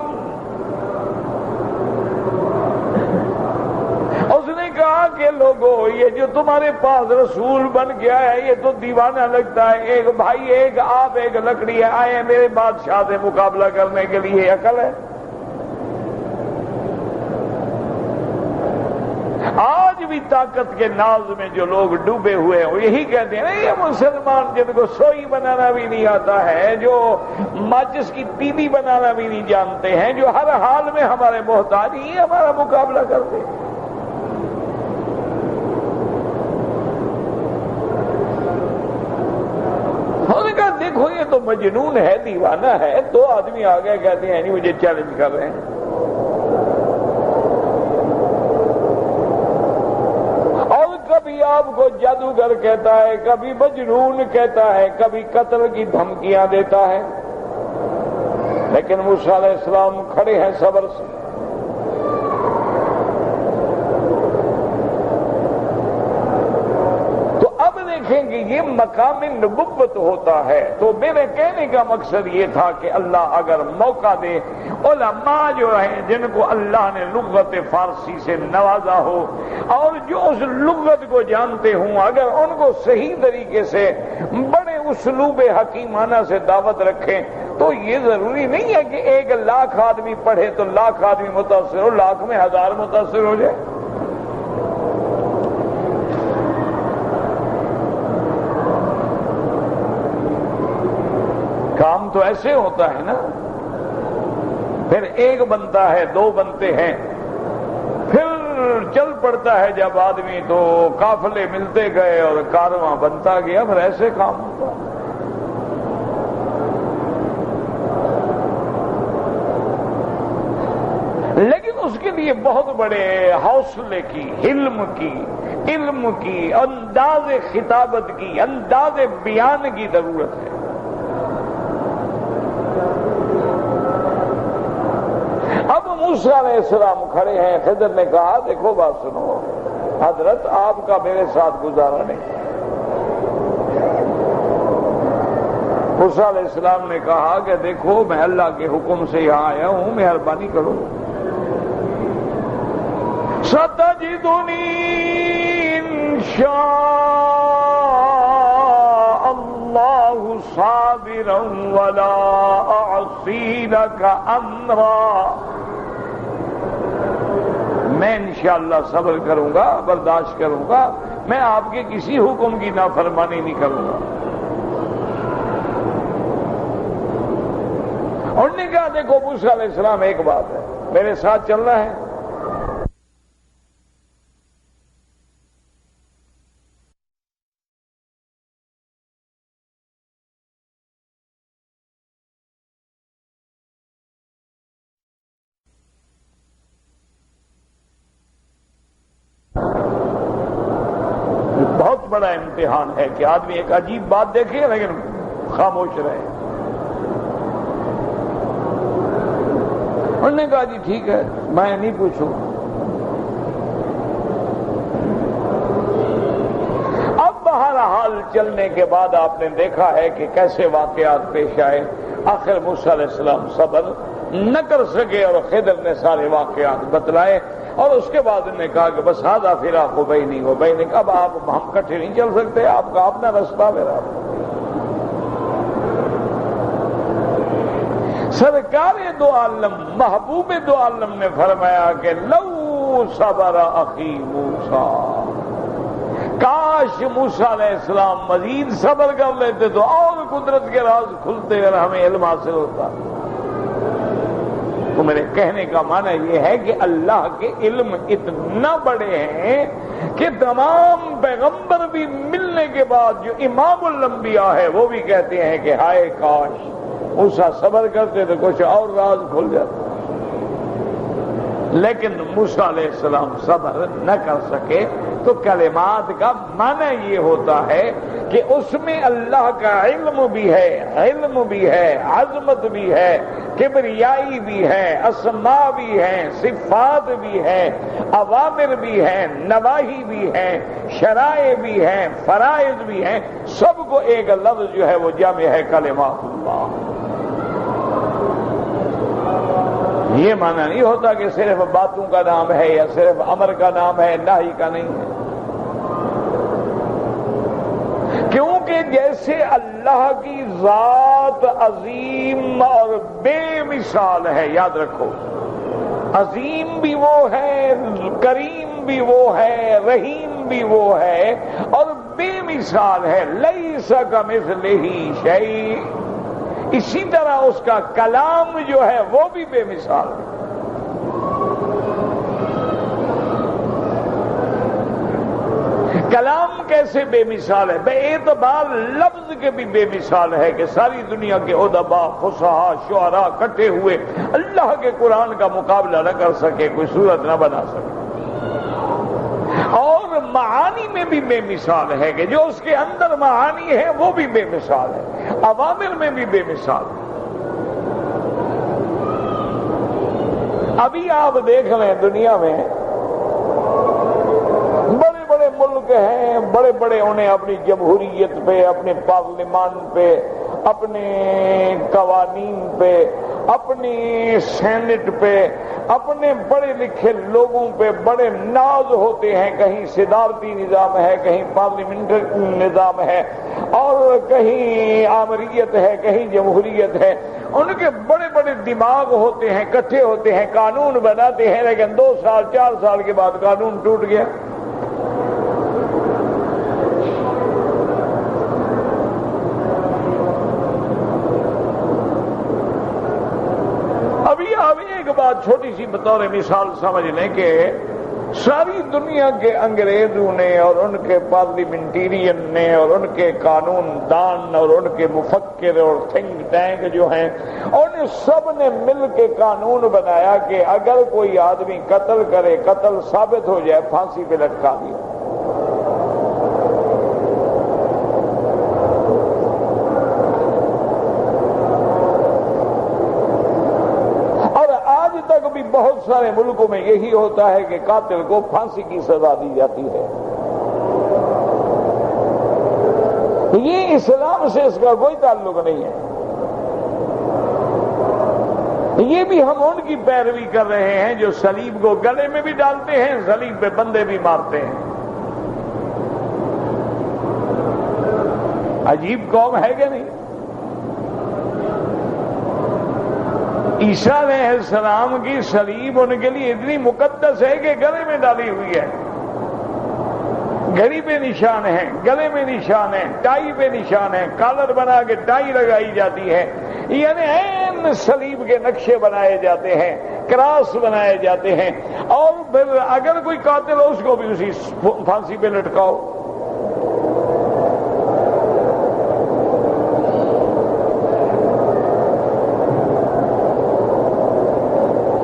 Speaker 1: اس نے کہا کہ لوگوں یہ جو تمہارے پاس رسول بن گیا ہے یہ تو دیوانہ لگتا ہے. ایک بھائی, ایک آپ, ایک لکڑی ہے, آئے میرے بادشاہ سے مقابلہ کرنے کے لیے. عقل ہے؟ آج بھی طاقت کے ناز میں جو لوگ ڈوبے ہوئے ہیں وہ یہی کہتے ہیں یہ مسلمان جن کو سوئی بنانا بھی نہیں آتا ہے, جو ماچس کی تیلی بنانا بھی نہیں جانتے ہیں, جو ہر حال میں ہمارے محتاج, یہ ہمارا مقابلہ کرتے ہیں. دیکھو یہ تو مجنون ہے, دیوانہ ہے. دو آدمی آ گئے کہتے ہیں نہیں مجھے چیلنج کر رہے ہیں. اور کبھی آپ کو جادوگر کہتا ہے, کبھی مجنون کہتا ہے, کبھی قتل کی دھمکیاں دیتا ہے. لیکن موسیٰ علیہ السلام کھڑے ہیں صبر سے. دیکھیں گے یہ مقام نبوت ہوتا ہے. تو میرے کہنے کا مقصد یہ تھا کہ اللہ اگر موقع دے, علماء جو ہیں جن کو اللہ نے لغت فارسی سے نوازا ہو اور جو اس لغت کو جانتے ہوں, اگر ان کو صحیح طریقے سے بڑے اسلوب حکیمانہ سے دعوت رکھیں تو یہ ضروری نہیں ہے کہ 1,00,000 آدمی پڑھے تو 1,00,000 آدمی متاثر ہو, 1,00,000 میں 1,000 متاثر ہو جائے. کام تو ایسے ہوتا ہے نا. پھر ایک بنتا ہے, 2 بنتے ہیں, پھر چل پڑتا ہے جب آدمی تو قافلے ملتے گئے اور کارواں بنتا گیا. پھر ایسے کام ہوتا. لیکن اس کے لیے بہت بڑے حوصلے کی, حلم کی, علم کی، انداز خطابت کی، انداز بیان کی ضرورت ہے۔ اب موسیٰ علیہ السلام کھڑے ہیں، خضر نے کہا دیکھو بات سنو حضرت، آپ کا میرے ساتھ گزارا نہیں۔ موسیٰ علیہ السلام نے کہا کہ دیکھو میں اللہ کے حکم سے یہاں آیا ہوں، مہربانی کرو۔ ستجدنی انشاء اللہ صابرا ولا اعصی لک امرا، میں انشاءاللہ صبر کروں گا، برداشت کروں گا، میں آپ کے کسی حکم کی نافرمانی نہیں کروں گا۔ انہوں نے کہا دیکھو موسیٰ علیہ السلام ایک بات ہے، میرے ساتھ چلنا ہے؟ بہت بڑا امتحان ہے کہ آدمی ایک عجیب بات دیکھے لیکن خاموش رہے۔ انہوں نے کہا جی ٹھیک ہے میں نہیں پوچھوں۔ اب بہرحال چلنے کے بعد آپ نے دیکھا ہے کہ کیسے واقعات پیش آئے۔ آخر موسیٰ علیہ السلام صبر نہ کر سکے اور خضر نے سارے واقعات بتلائے، اور اس کے بعد انہوں نے کہا کہ بس ھذا فراق بینی و بینک، اب آپ ہم کٹھے نہیں چل سکتے، آپ کا اپنا رستہ میرا۔ سرکار دو عالم محبوب دو عالم نے فرمایا کہ لو صبر اخی موسیٰ، کاش موسیٰ علیہ السلام مزید صبر کر لیتے تو اور قدرت کے راز کھلتے اور ہمیں علم حاصل ہوتا۔ تو میرے کہنے کا معنی یہ ہے کہ اللہ کے علم اتنا بڑے ہیں کہ تمام پیغمبر بھی ملنے کے بعد جو امام الانبیاء ہے وہ بھی کہتے ہیں کہ ہائے کاش موسیٰ صبر کرتے تو کچھ اور راز کھل جاتا، لیکن موسیٰ علیہ السلام صبر نہ کر سکے۔ تو کلمات کا معنی یہ ہوتا ہے کہ اس میں اللہ کا علم بھی ہے، علم بھی ہے، عظمت بھی ہے، کبریائی بھی ہے، اسماء بھی ہیں، صفات بھی ہیں، اوامر بھی ہیں، نواہی بھی ہیں، شرائع بھی ہیں، فرائض بھی ہیں، سب کو ایک لفظ جو ہے وہ جامع ہے کلمات اللہ۔ یہ معنی نہیں ہوتا کہ صرف باتوں کا نام ہے یا صرف امر کا نام ہے، نہی کا نہیں ہے، کیونکہ جیسے اللہ کی ذات عظیم اور بے مثال ہے، یاد رکھو عظیم بھی وہ ہے، کریم بھی وہ ہے، رحیم بھی وہ ہے، اور بے مثال ہے، لیس کمثلہ شیء، اسی طرح اس کا کلام جو ہے وہ بھی بے مثال ہے۔ کلام کیسے بے مثال ہے؟ بے اعتبار لفظ کے بھی بے مثال ہے کہ ساری دنیا کے ادباء، فصحاء، شعراء کٹھے ہوئے اللہ کے قرآن کا مقابلہ نہ کر سکے، کوئی صورت نہ بنا سکے۔ اور معانی میں بھی بے مثال ہے کہ جو اس کے اندر معانی ہے وہ بھی بے مثال ہے، اوامر میں بھی بے مثال ہے۔ ابھی آپ دیکھ لیں دنیا میں بڑے بڑے ملک ہیں، بڑے بڑے انہیں اپنی جمہوریت پہ، اپنے پارلیمان پہ، اپنے قوانین پہ، اپنی سینٹ پہ، اپنے پڑھے لکھے لوگوں پہ بڑے ناز ہوتے ہیں، کہیں صدارتی نظام ہے، کہیں پارلیمنٹری نظام ہے، اور کہیں آمریت ہے، کہیں جمہوریت ہے۔ ان کے بڑے بڑے دماغ ہوتے ہیں، کٹھے ہوتے ہیں، قانون بناتے ہیں، لیکن 2 سال 4 سال کے بعد قانون ٹوٹ گیا۔ ایک بات چھوٹی سی بطور مثال سمجھ لیں کہ ساری دنیا کے انگریزوں نے اور ان کے پارلیمنٹیرین نے اور ان کے قانون دان اور ان کے مفکر اور تھنک ٹینک جو ہیں، ان سب نے مل کے قانون بنایا کہ اگر کوئی آدمی قتل کرے، قتل ثابت ہو جائے، پھانسی پہ لٹکا دیا۔ سارے ملکوں میں یہی ہوتا ہے کہ قاتل کو پھانسی کی سزا دی جاتی ہے. یہ اسلام سے اس کا کوئی تعلق نہیں ہے. یہ بھی ہم ان کی پیروی کر رہے ہیں جو صلیب کو گلے میں بھی ڈالتے ہیں, صلیب پہ بندے بھی مارتے ہیں. عجیب قوم ہے کہ نہیں؟ عیسیٰ علیہ السلام کی صلیب ان کے لیے اتنی مقدس ہے کہ گلے میں ڈالی ہوئی ہے. گھڑی پہ نشان ہے, گلے میں نشان ہے, ٹائی پہ نشان ہے, کالر بنا کے ٹائی لگائی جاتی ہے. یعنی عین صلیب کے نقشے بنائے جاتے ہیں, کراس بنائے جاتے ہیں, اور پھر اگر کوئی قاتل ہو اس کو بھی اسی پھانسی پہ لٹکاؤ.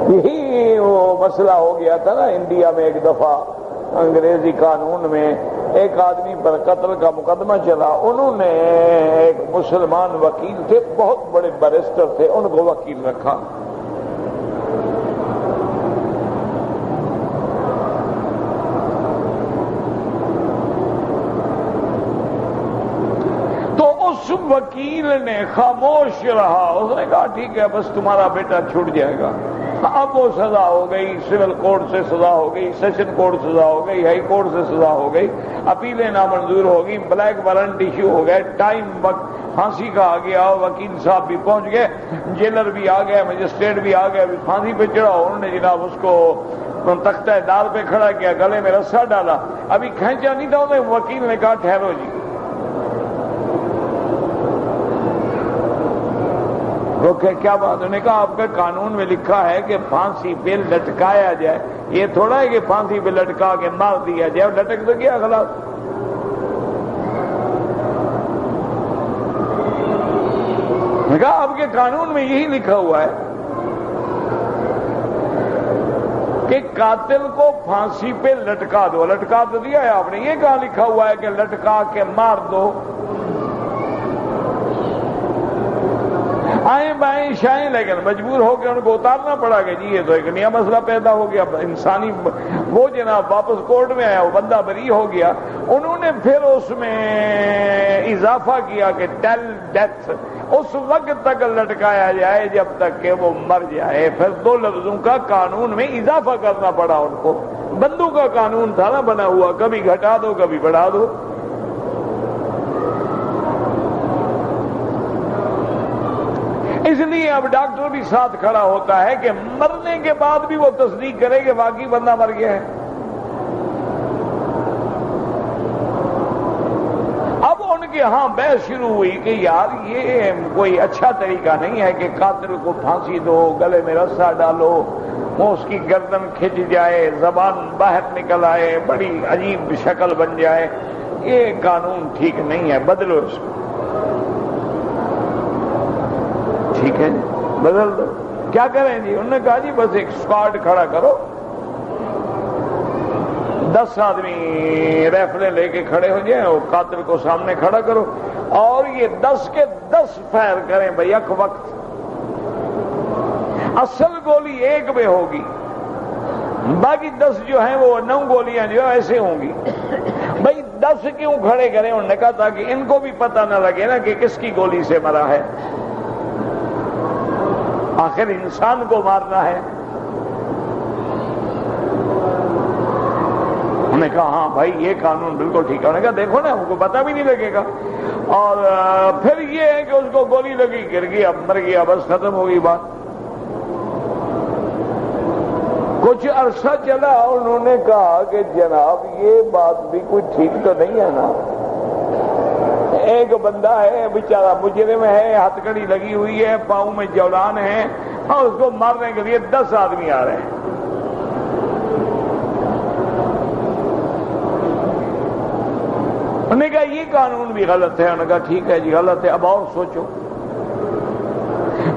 Speaker 1: یہی وہ مسئلہ ہو گیا تھا نا انڈیا میں. ایک دفعہ انگریزی قانون میں ایک آدمی پر قتل کا مقدمہ چلا. انہوں نے ایک مسلمان وکیل تھے, بہت بڑے بیرسٹر تھے, ان کو وکیل رکھا. تو اس وکیل نے خاموش رہا. اس نے کہا ٹھیک ہے بس تمہارا بیٹا چھوٹ جائے گا. اب وہ سزا ہو گئی, سول کورٹ سے سزا ہو گئی, سیشن کورٹ سزا ہو گئی, ہائی کورٹ سے سزا ہو گئی, اپیلیں نامنظور ہو گئی, بلیک وارنٹ ایشو ہو گئے, ٹائم وقت پھانسی کا آ گیا, وکیل صاحب بھی پہنچ گئے, جیلر بھی آ گئے, مجسٹریٹ بھی آ گئے, پھانسی پہ چڑھا. انہوں نے جناب اس کو تختہ دار پہ کھڑا کیا, گلے میں رسا ڈالا. ابھی کھینچا نہیں تھا, انہیں وکیل نے کہا ٹھہرو جی. وہ کیا بات؟ انہوں نے کہا آپ کا قانون میں لکھا ہے کہ پھانسی پہ لٹکایا جائے, یہ تھوڑا ہے کہ پھانسی پہ لٹکا کے مار دیا جائے. لٹک تو گیا خلاص. میں کہا آپ کے قانون میں یہی لکھا ہوا ہے کہ قاتل کو پھانسی پہ لٹکا دو. لٹکا تو دیا ہے آپ نے, یہ کہاں لکھا ہوا ہے کہ لٹکا کے مار دو. آئیں بائیں شائیں, لیکن مجبور ہو کے ان کو اتارنا پڑا کہ جی یہ تو ایک نیا مسئلہ پیدا ہو گیا. انسانی وہ جناب واپس کورٹ میں آیا, وہ بندہ بری ہو گیا. انہوں نے پھر اس میں اضافہ کیا کہ ٹیل ڈیتھ, اس وقت تک لٹکایا جائے جب تک کہ وہ مر جائے. پھر 2 لفظوں کا قانون میں اضافہ کرنا پڑا ان کو. بندوں کا قانون تھا نا بنا ہوا, کبھی گھٹا دو کبھی بڑھا دو. اس لیے اب ڈاکٹر بھی ساتھ کھڑا ہوتا ہے کہ مرنے کے بعد بھی وہ تصدیق کرے کہ واقعی بندہ مر گیا ہے. اب ان کے ہاں بحث شروع ہوئی کہ یار یہ کوئی اچھا طریقہ نہیں ہے کہ قاتل کو پھانسی دو, گلے میں رسا ڈالو, وہ اس کی گردن کھنچ جائے, زبان باہر نکل آئے, بڑی عجیب شکل بن جائے. یہ قانون ٹھیک نہیں ہے, بدلو اس کو. ٹھیک ہے بدل دو. کیا کریں جی؟ انہوں نے کہا جی بس ایک اسکواڈ کھڑا کرو, 10 آدمی ریفلیں لے کے کھڑے ہو جائیں, اور قاتل کو سامنے کھڑا کرو, اور یہ 10 کے 10 فائر کریں بھائی یک وقت. اصل گولی ایک میں ہوگی, باقی 10 جو ہیں وہ 9 گولیاں جو ایسے ہوں گی. بھائی 10 کیوں کھڑے کریں؟ انہوں نے کہا تاکہ ان کو بھی پتہ نہ لگے نا کہ کس کی گولی سے مرا ہے. آخر انسان کو مارنا ہے. انہوں نے کہا ہاں بھائی یہ قانون بالکل ٹھیک ہے. انہوں نے کہا دیکھو نا ان کو پتہ بھی نہیں لگے گا. اور پھر یہ ہے کہ اس کو گولی لگی, گر گیا, مر گیا, بس ختم ہو گئی بات. کچھ عرصہ چلا, انہوں نے کہا کہ جناب یہ بات بھی کوئی ٹھیک تو نہیں ہے نا. ایک بندہ ہے بیچارہ مجرم ہے, ہتھ کڑی لگی ہوئی ہے, پاؤں میں جولان ہے, اور اس کو مارنے کے لیے 10 آدمی آ رہے ہیں. انہوں نے کہا یہ قانون بھی غلط ہے. انہوں نے کہا ٹھیک ہے جی غلط ہے, اب اور سوچو.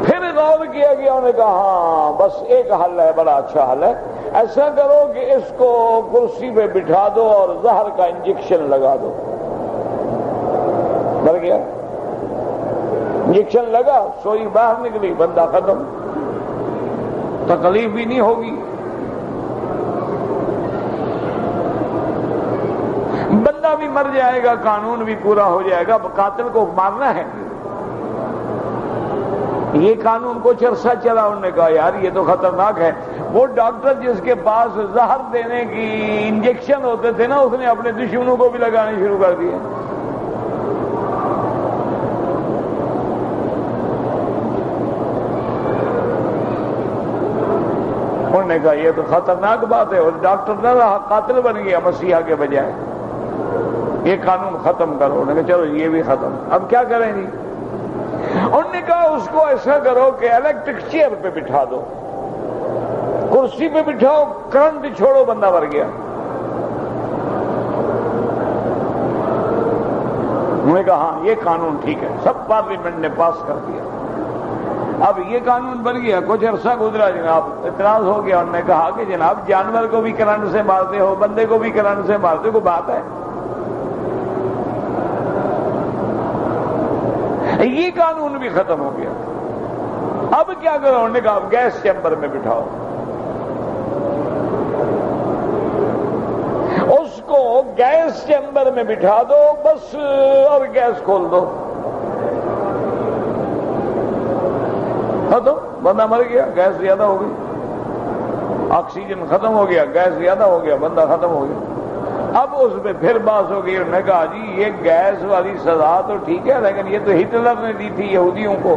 Speaker 1: پھر غور کیا گیا. انہوں نے کہا ہاں بس ایک حل ہے, بڑا اچھا حل ہے. ایسا کرو کہ اس کو کرسی پہ بٹھا دو اور زہر کا انجیکشن لگا دو. مر گیا, انجیکشن لگا, سوئی باہر نکلی, بندہ ختم. تکلیف بھی نہیں ہوگی, مر جائے گا قانون بھی پورا ہو جائے گا، قاتل کو مارنا ہے۔ یہ قانون کچھ عرصہ چلا، انہوں نے کہا یار یہ تو خطرناک ہے۔ وہ ڈاکٹر جس کے پاس زہر دینے کی انجیکشن ہوتے تھے نا، اس نے اپنے دشمنوں کو بھی لگانے شروع کر دیے۔ انہوں نے کہا یہ تو خطرناک بات ہے، اور ڈاکٹر نہ رہا، قاتل بن گیا مسیحا کے بجائے۔ یہ قانون ختم کرو۔ انہوں نے کہا چلو یہ بھی ختم، اب کیا کریں گی؟ انہوں نے کہا اس کو ایسا کرو کہ الیکٹرک چیئر پہ بٹھا دو، کرسی پہ بٹھاؤ، کرنٹ چھوڑو، بندہ مر گیا۔ انہوں نے کہا ہاں یہ قانون ٹھیک ہے، سب پارلیمنٹ نے پاس کر دیا۔ اب یہ قانون بن گیا، کچھ عرصہ گزرا، جناب اعتراض ہو گیا۔ انہوں نے کہا کہ جناب جانور کو بھی کرنٹ سے مارتے ہو، بندے کو بھی کرنٹ سے مارتے ہو، کوئی بات ہے؟ یہ قانون بھی ختم ہو گیا۔ اب کیا کرو؟ انہوں نے کہا اب گیس چیمبر میں بٹھاؤ، اس کو گیس چیمبر میں بٹھا دو بس، اور گیس کھول دو، ختم، بندہ مر گیا، گیس زیادہ ہو گئی، آکسیجن ختم ہو گیا، گیس زیادہ ہو گیا، بندہ ختم ہو گیا۔ اب اس میں پھر بات ہو گئی۔ انہوں نے کہا جی یہ گیس والی سزا تو ٹھیک ہے، لیکن یہ تو ہٹلر نے دی تھی یہودیوں کو۔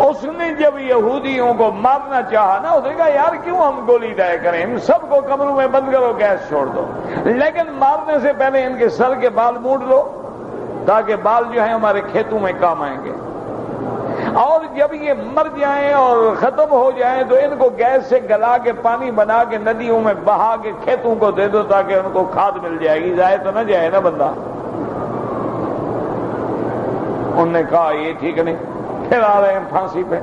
Speaker 1: اس نے جب یہودیوں کو مارنا چاہا نا، اس نے کہا یار کیوں ہم گولی دائے کریں، ان سب کو کمروں میں بند کرو، گیس چھوڑ دو، لیکن مارنے سے پہلے ان کے سر کے بال موڑ لو، تاکہ بال جو ہیں ہمارے کھیتوں میں کام آئیں گے، اور جب یہ مر جائیں اور ختم ہو جائیں تو ان کو گیس سے گلا کے پانی بنا کے ندیوں میں بہا کے کھیتوں کو دے دو، تاکہ ان کو کھاد مل جائے گی، ضائع تو نہ جائے نا بندہ۔ انہوں نے کہا یہ ٹھیک نہیں، پھر آ رہے ہیں پھانسی پہ۔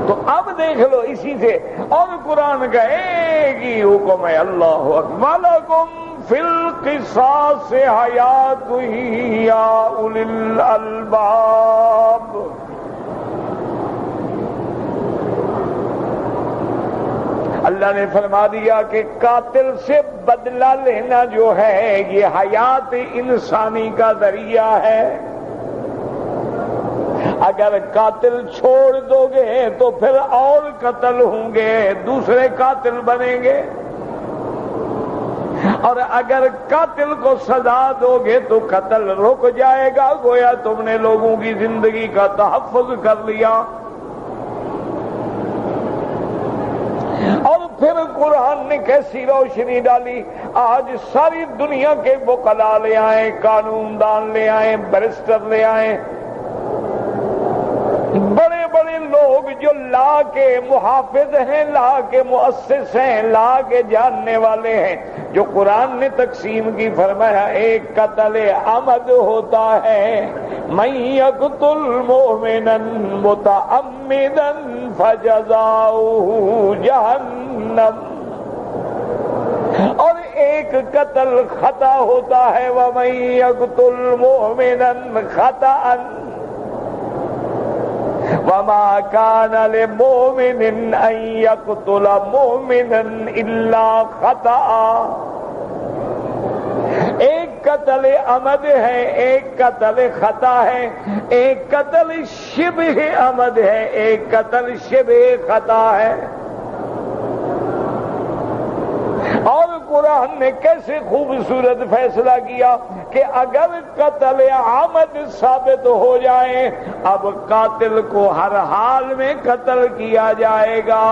Speaker 1: تو اب دیکھ لو اسی سے، اور قرآن کا ایک ہی حکم ہے، اللہ اکبر، لکم فی القصاص حیات یا اولی الالباب۔ اللہ نے فرما دیا کہ قاتل سے بدلہ لینا جو ہے یہ حیات انسانی کا ذریعہ ہے۔ اگر قاتل چھوڑ دو گے تو پھر اور قتل ہوں گے، دوسرے قاتل بنیں گے، اور اگر قاتل کو سزا دو گے تو قتل رک جائے گا، گویا تم نے لوگوں کی زندگی کا تحفظ کر لیا۔ اور پھر قرآن نے کیسی روشنی ڈالی، آج ساری دنیا کے وکلا لے آئیں، قانون دان لے آئیں، بیرسٹر لے آئیں، بڑے بڑے لوگ جو لا کے محافظ ہیں، لا کے مؤسس ہیں، لا کے جاننے والے ہیں، جو قرآن نے تقسیم کی، فرمایا ایک قتل عمد ہوتا ہے، من یقتل مؤمنا متعمدا فجزاؤہ جہنم، اور ایک قتل خطا ہوتا ہے، ومن یقتل مؤمنا خطأ وما كان لمؤمن ان يقتل مؤمنا الا خطأ۔ ایک قتل عمد ہے، ایک قتل خطا ہے، ایک قتل شبہ عمد ہے، ایک قتل شبہ خطا ہے۔ اور قرآن نے کیسے خوبصورت فیصلہ کیا کہ اگر قتل عمد ثابت ہو جائے، اب قاتل کو ہر حال میں قتل کیا جائے گا،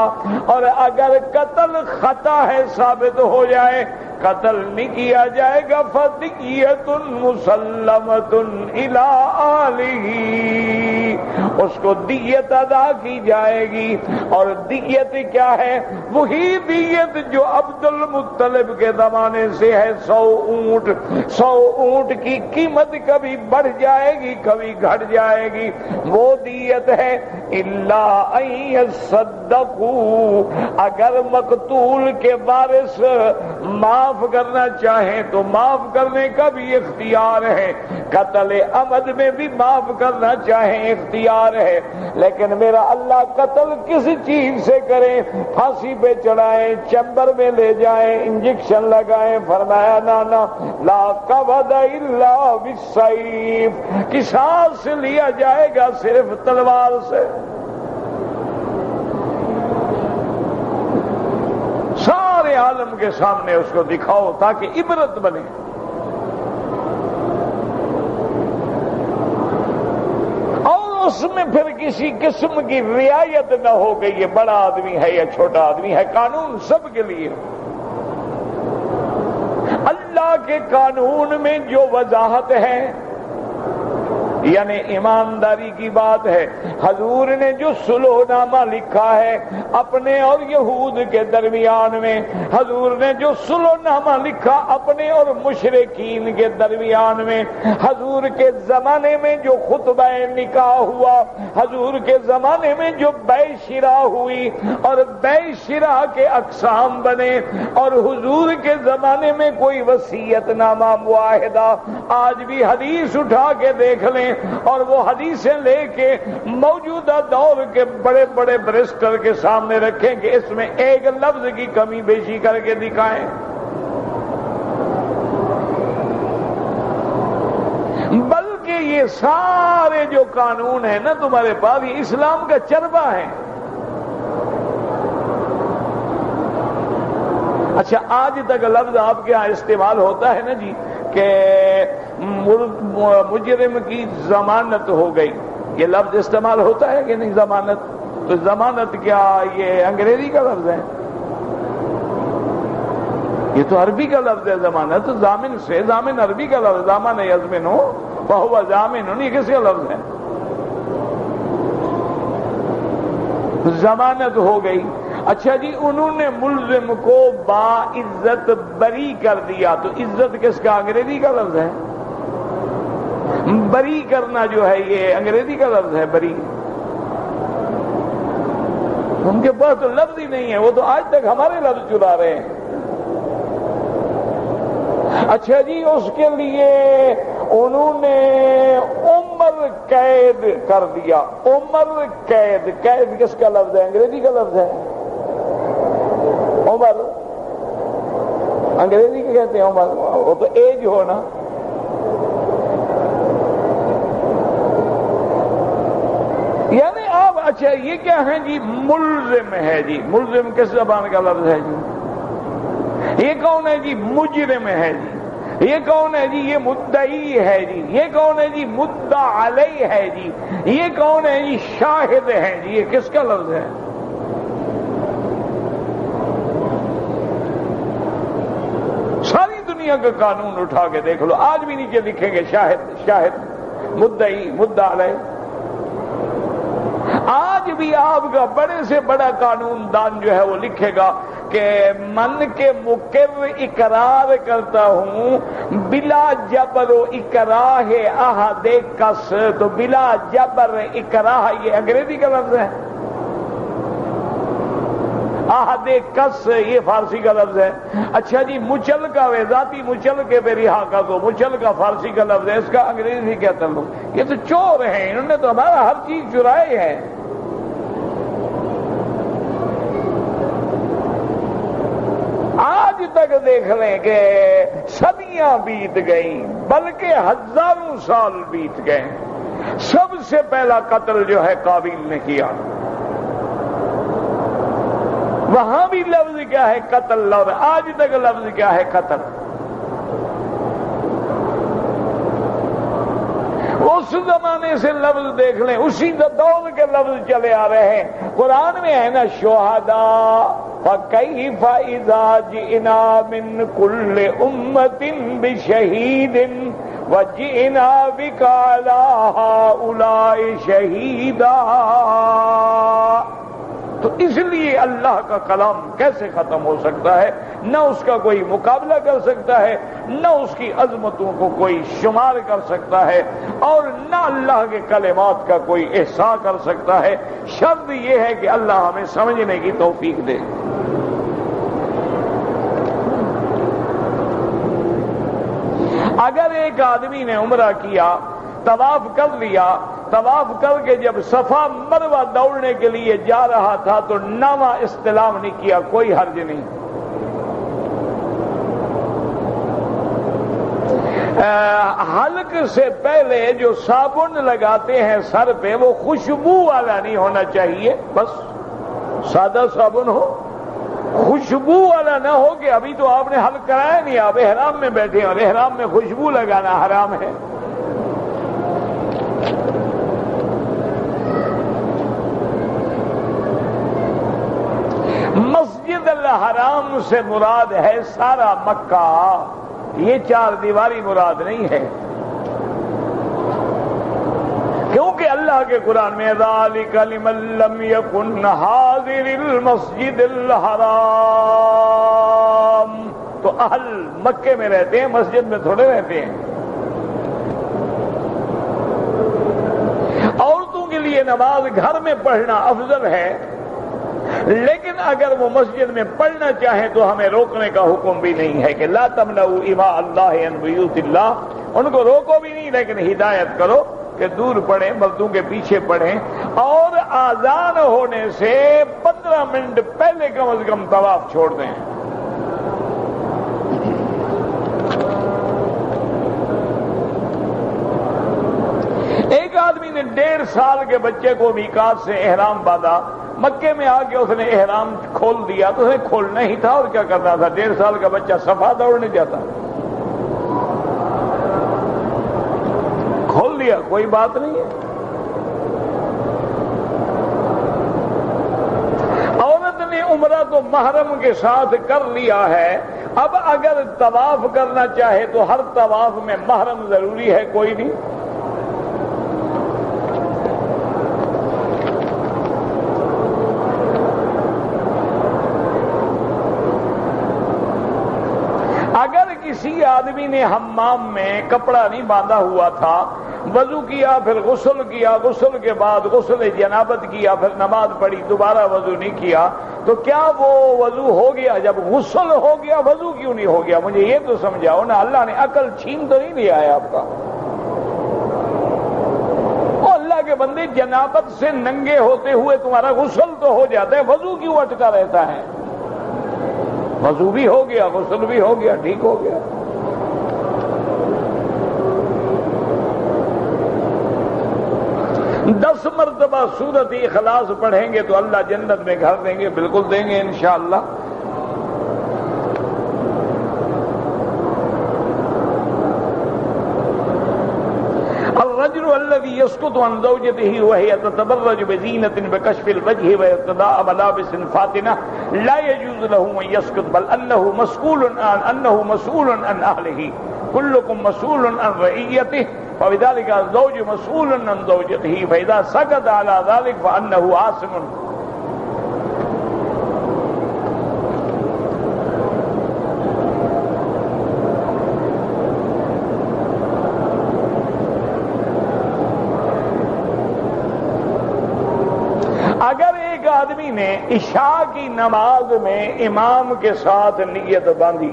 Speaker 1: اور اگر قتل خطا ہے ثابت ہو جائے، قتل نہیں کیا جائے گا، فدیۃ مسلمۃ الی اہلہ، اس کو دیت ادا کی جائے گی۔ اور دیت کیا ہے؟ وہی دیت جو عبد المطلب کے زمانے سے ہے، 100 اونٹ۔ 100 اونٹ کی قیمت کبھی بڑھ جائے گی، کبھی گھٹ جائے گی، وہ دیت ہے۔ الا ان یصدقوا، اگر مقتول کے وارث معاف کرنا چاہیں تو معاف کرنے کا بھی اختیار ہے، قتل عمد میں بھی معاف کرنا چاہیں اختیار زندہ رہے، لیکن میرا اللہ قتل کس چیز سے کرے؟ پھانسی پہ چڑھائیں، چیمبر میں لے جائیں، انجیکشن لگائیں؟ فرمایا نا، لا قبض الا بالسیف، قصاص لیا جائے گا صرف تلوار سے۔ سارے عالم کے سامنے اس کو دکھاؤ تاکہ عبرت بنے۔ اور اس میں پھر کسی قسم کی رعایت نہ ہو کہ یہ بڑا آدمی ہے یا چھوٹا آدمی ہے، قانون سب کے لیے۔ اللہ کے قانون میں جو وضاحت ہے، یعنی ایمانداری کی بات ہے، حضور نے جو صلح نامہ لکھا ہے اپنے اور یہود کے درمیان میں، حضور نے جو صلح نامہ لکھا اپنے اور مشرکین کے درمیان میں، حضور کے زمانے میں جو خطبہ نکاح ہوا، حضور کے زمانے میں جو بیع شراء ہوئی اور بیع شراء کے اقسام بنے، اور حضور کے زمانے میں کوئی وصیت نامہ معاہدہ، آج بھی حدیث اٹھا کے دیکھ لیں اور وہ حدیثیں لے کے موجودہ دور کے بڑے بڑے بریسٹر کے سامنے رکھیں کہ اس میں ایک لفظ کی کمی بیشی کر کے دکھائیں۔ بلکہ یہ سارے جو قانون ہیں نا تمہارے پاس، یہ اسلام کا چربہ ہے۔ اچھا، آج تک لفظ آپ کے ہاں استعمال ہوتا ہے نا جی کہ مجرم کی ضمانت ہو گئی، یہ لفظ استعمال ہوتا ہے کہ نہیں؟ ضمانت، تو ضمانت کیا یہ انگریزی کا لفظ ہے؟ یہ تو عربی کا لفظ ہے ضمانت، ضامن سے، ضامن عربی کا لفظ، ضامن یضمن ہو فہو ضامن، یہ کس کا لفظ ہے؟ ضمانت ہو گئی۔ اچھا جی، انہوں نے ملزم کو باعزت بری کر دیا، تو عزت کس کا؟ انگریزی کا لفظ ہے۔ بری کرنا جو ہے یہ انگریزی کا لفظ ہے، بری۔ ان کے پاس تو لفظ ہی نہیں ہے، وہ تو آج تک ہمارے لفظ چرا رہے ہیں۔ اچھا جی، اس کے لیے انہوں نے عمر قید کر دیا، عمر قید، قید کس کا لفظ ہے؟ انگریزی کا لفظ ہے۔ عمر انگریزی کے کہتے ہیں عمر، وہ تو ایج ہو نا۔ یعنی آپ، اچھا یہ کیا ہے جی؟ ملزم ہے جی، ملزم کس زبان کا لفظ ہے جی؟ یہ کون ہے جی؟ مجرم ہے جی۔ یہ کون ہے جی؟ یہ مدعی ہے جی۔ یہ کون ہے جی؟ مدعا علیہ ہے جی۔ یہ کون ہے جی؟ شاہد ہے جی۔ یہ کس کا لفظ ہے؟ ساری دنیا کا قانون اٹھا کے دیکھ لو، آج بھی نیچے لکھیں گے شاہد، شاہد، مدعی، مدعا علیہ۔ آج بھی آپ کا بڑے سے بڑا قانون دان جو ہے وہ لکھے گا کہ من کے مقر اقرار کرتا ہوں بلا جبر و اکراہ احد کس، تو بلا جبر اکراہ یہ انگریزی کا لفظ ہے، احد کس یہ فارسی کا لفظ ہے۔ اچھا جی، مچل کا وے ذاتی مچل کے پہ رہا کا، تو مچل کا فارسی کا لفظ ہے، اس کا انگریزی کیا تعلق؟ یہ تو چور ہیں، انہوں نے تو ہمارا ہر چیز چرائی ہے۔ آج تک دیکھ لیں کہ صدیاں بیت گئیں، بلکہ ہزاروں سال بیت گئے، سب سے پہلا قتل جو ہے قابیل نے کیا۔ وہاں بھی لفظ کیا ہے؟ قتل لفظ۔ آج تک لفظ کیا ہے؟ قتل۔ اس زمانے سے لفظ دیکھ لیں، اسی دور کے لفظ چلے آ رہے ہیں۔ قرآن میں ہے نا شہداء، فَكَيْفَ إِذَا جِئْنَا مِنْ كُلِّ أُمَّةٍ بِشَهِيدٍ وَجِئْنَا بِكَ عَلَىٰ هَٰؤُلَاءِ شَهِيدًا۔ تو اس لیے اللہ کا کلام کیسے ختم ہو سکتا ہے؟ نہ اس کا کوئی مقابلہ کر سکتا ہے، نہ اس کی عظمتوں کو کوئی شمار کر سکتا ہے، اور نہ اللہ کے کلمات کا کوئی احصاء کر سکتا ہے۔ شرط یہ ہے کہ اللہ ہمیں سمجھنے کی توفیق دے۔ اگر ایک آدمی نے عمرہ کیا، طواف کر لیا، طواف کر کے جب صفا مروہ دوڑنے کے لیے جا رہا تھا تو نامہ استلام نہیں کیا، کوئی حرج نہیں۔ حلق سے پہلے جو صابن لگاتے ہیں سر پہ وہ خوشبو والا نہیں ہونا چاہیے، بس سادہ صابن ہو، خوشبو والا نہ ہو کہ ابھی تو آپ نے حلق کرایا نہیں، آپ احرام میں بیٹھے ہیں اور احرام میں خوشبو لگانا حرام ہے۔ مسجد الحرام سے مراد ہے سارا مکہ، یہ 4 دیواری مراد نہیں ہے، کیونکہ اللہ کے قرآن میں ذالک لمن لم یکن حاضر المسجد الحرام، تو اہل مکے میں رہتے ہیں، مسجد میں تھوڑے رہتے ہیں۔ عورتوں کے لیے نماز گھر میں پڑھنا افضل ہے، لیکن اگر وہ مسجد میں پڑھنا چاہیں تو ہمیں روکنے کا حکم بھی نہیں ہے کہ لا تمنعوا اماء اللہ عن بیوت اللہ، ان کو روکو بھی نہیں، لیکن ہدایت کرو کہ دور پڑھیں، مردوں کے پیچھے پڑھیں، اور آذان ہونے سے 15 منٹ پہلے کم از کم طواف چھوڑ دیں۔ ایک آدمی نے 1.5 سال کے بچے کو میقات سے احرام باندھا، مکے میں آ کے اس نے احرام کھول دیا، تو اسے کھولنا ہی تھا اور کیا کرنا تھا، 1.5 سال کا بچہ صفا دوڑنے جاتا، کھول دیا، کوئی بات نہیں ہے۔ عورت نے عمرہ تو محرم کے ساتھ کر لیا ہے، اب اگر طواف کرنا چاہے تو ہر طواف میں محرم ضروری ہے؟ کوئی نہیں۔ اگر کسی آدمی نے حمام میں کپڑا نہیں باندھا ہوا تھا، وضو کیا پھر غسل کیا، غسل کے بعد غسل جنابت کیا، پھر نماز پڑھی، دوبارہ وضو نہیں کیا، تو کیا وہ وضو ہو گیا؟ جب غسل ہو گیا وضو کیوں نہیں ہو گیا؟ مجھے یہ تو سمجھاؤ نا، اللہ نے عقل چھین تو نہیں لیا ہے آپ کا؟ او اللہ کے بندے، جنابت سے ننگے ہوتے ہوئے تمہارا غسل تو ہو جاتا ہے، وضو کیوں اٹکا رہتا ہے؟ وضو بھی ہو گیا، غسل بھی ہو گیا، ٹھیک ہو گیا۔ دس مرتبہ سورۃ اخلاص پڑھیں گے تو اللہ جنت میں گھر دیں گے، بالکل دیں گے انشاءاللہ۔ الرجل الذي يسقط عن زوجته وهي تتبرج بزينة بكشف الوجه وارتداء ملابس فاتنة لا يجوز له أن يسقط، بل أنه مسؤول عن أهله، كلكم مسؤول عن رعيته، فبذلك الزوج مسؤول عن زوجته، فإذا سقط على ذلك فأنه آثم۔ اگر ایک آدمی نے عشاء کی نماز میں امام کے ساتھ نیت باندھی،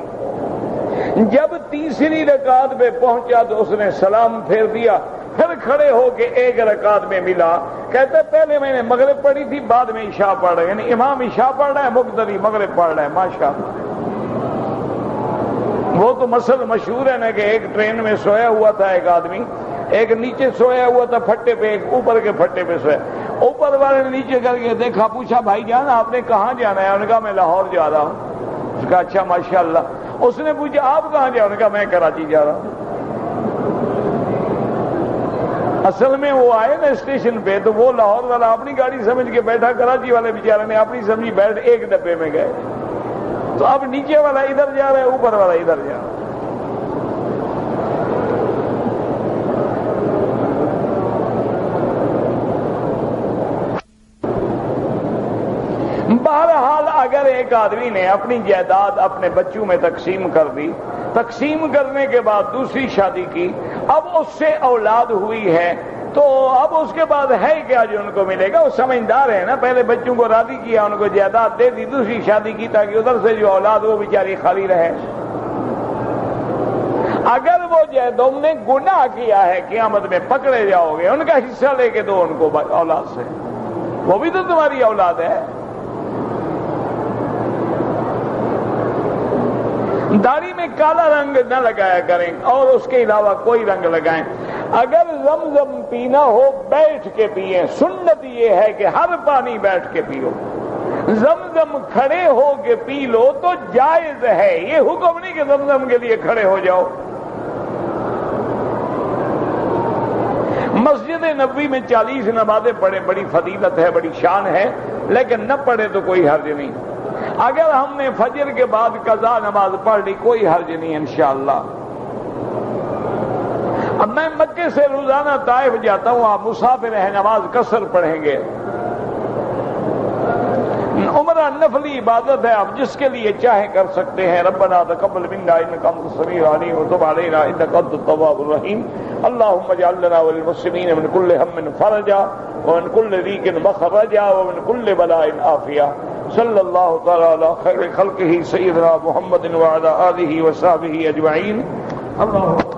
Speaker 1: جب تیسری رکعت پہ پہنچا تو اس نے سلام پھیر دیا، پھر کھڑے ہو کے ایک رکعت میں ملا، کہتے پہلے میں نے مغرب پڑھی تھی، بعد میں عشاء پڑھ رہا ہے، یعنی امام عشاء پڑھ رہا ہے، مقتدی مغرب پڑھ رہا ہے، ماشاءاللہ۔ وہ تو مسئلہ مشہور ہے نا کہ ایک ٹرین میں سویا ہوا تھا ایک آدمی، ایک نیچے سویا ہوا تھا پھٹے پہ، ایک اوپر کے پھٹے پہ سویا، اوپر والے نے نیچے کر کے دیکھا، پوچھا بھائی جان آپ نے کہاں جانا ہے؟ انہوں نے کہا میں لاہور جا رہا ہوں۔ اس کا اچھا ماشاءاللہ۔ اس نے پوچھا آپ کہاں جا؟ انہوں نے کہا میں کراچی جا رہا ہوں۔ اصل میں وہ آئے نا اسٹیشن پہ تو وہ لاہور والا اپنی گاڑی سمجھ کے بیٹھا، کراچی والے بیچارے نے اپنی سمجھی بیٹھ ایک ڈبے میں گئے، تو اب نیچے والا ادھر جا رہا ہے، اوپر والا ادھر جا رہا ہے۔ بہرحال اگر ایک آدمی نے اپنی جائیداد اپنے بچوں میں تقسیم کر دی، تقسیم کرنے کے بعد دوسری شادی کی، اب اس سے اولاد ہوئی ہے، تو اب اس کے بعد ہے کیا جو ان کو ملے گا؟ وہ سمجھدار ہے نا، پہلے بچوں کو راضی کیا، ان کو جائیداد دے دی، دوسری شادی کی تاکہ ادھر سے جو اولاد وہ بیچاری خالی رہے۔ اگر وہ تم نے گناہ کیا ہے قیامت میں پکڑے جاؤ گے، ان کا حصہ لے کے دو ان کو اولاد سے، وہ بھی تو تمہاری اولاد ہے۔ داڑھی میں کالا رنگ نہ لگایا کریں اور اس کے علاوہ کوئی رنگ لگائیں۔ اگر زمزم پینا ہو بیٹھ کے پیئیں، سنت یہ ہے کہ ہر پانی بیٹھ کے پیو۔ زمزم کھڑے ہو کے پی لو تو جائز ہے، یہ حکم نہیں کہ زمزم کے لیے کھڑے ہو جاؤ۔ مسجد نبوی میں 40 نمازیں پڑھیں، بڑی فضیلت ہے، بڑی شان ہے، لیکن نہ پڑھے تو کوئی حرج نہیں۔ اگر ہم نے فجر کے بعد قضا نماز پڑھ لی کوئی حرج نہیں انشاءاللہ۔ اب میں مکے سے روزانہ طائف جاتا ہوں، آپ مسافر ہیں، نماز قصر پڑھیں گے۔ عمرہ نفلی عبادت ہے، آپ جس کے لیے چاہیں کر سکتے ہیں۔ ربنا تقبل منا انک انت السمیع العلیم وتب علینا انک انت التواب الرحیم۔ اللهم اجعل لنا وللمسلمین من كل هم فرجا ومن كل ضيق مخرجا ومن كل بلاء عافیہ۔ صلی اللہ تعالی علی خیر خلقہ سیدنا محمد وعلی آلہ وصحبہ اجمعین۔ اللہ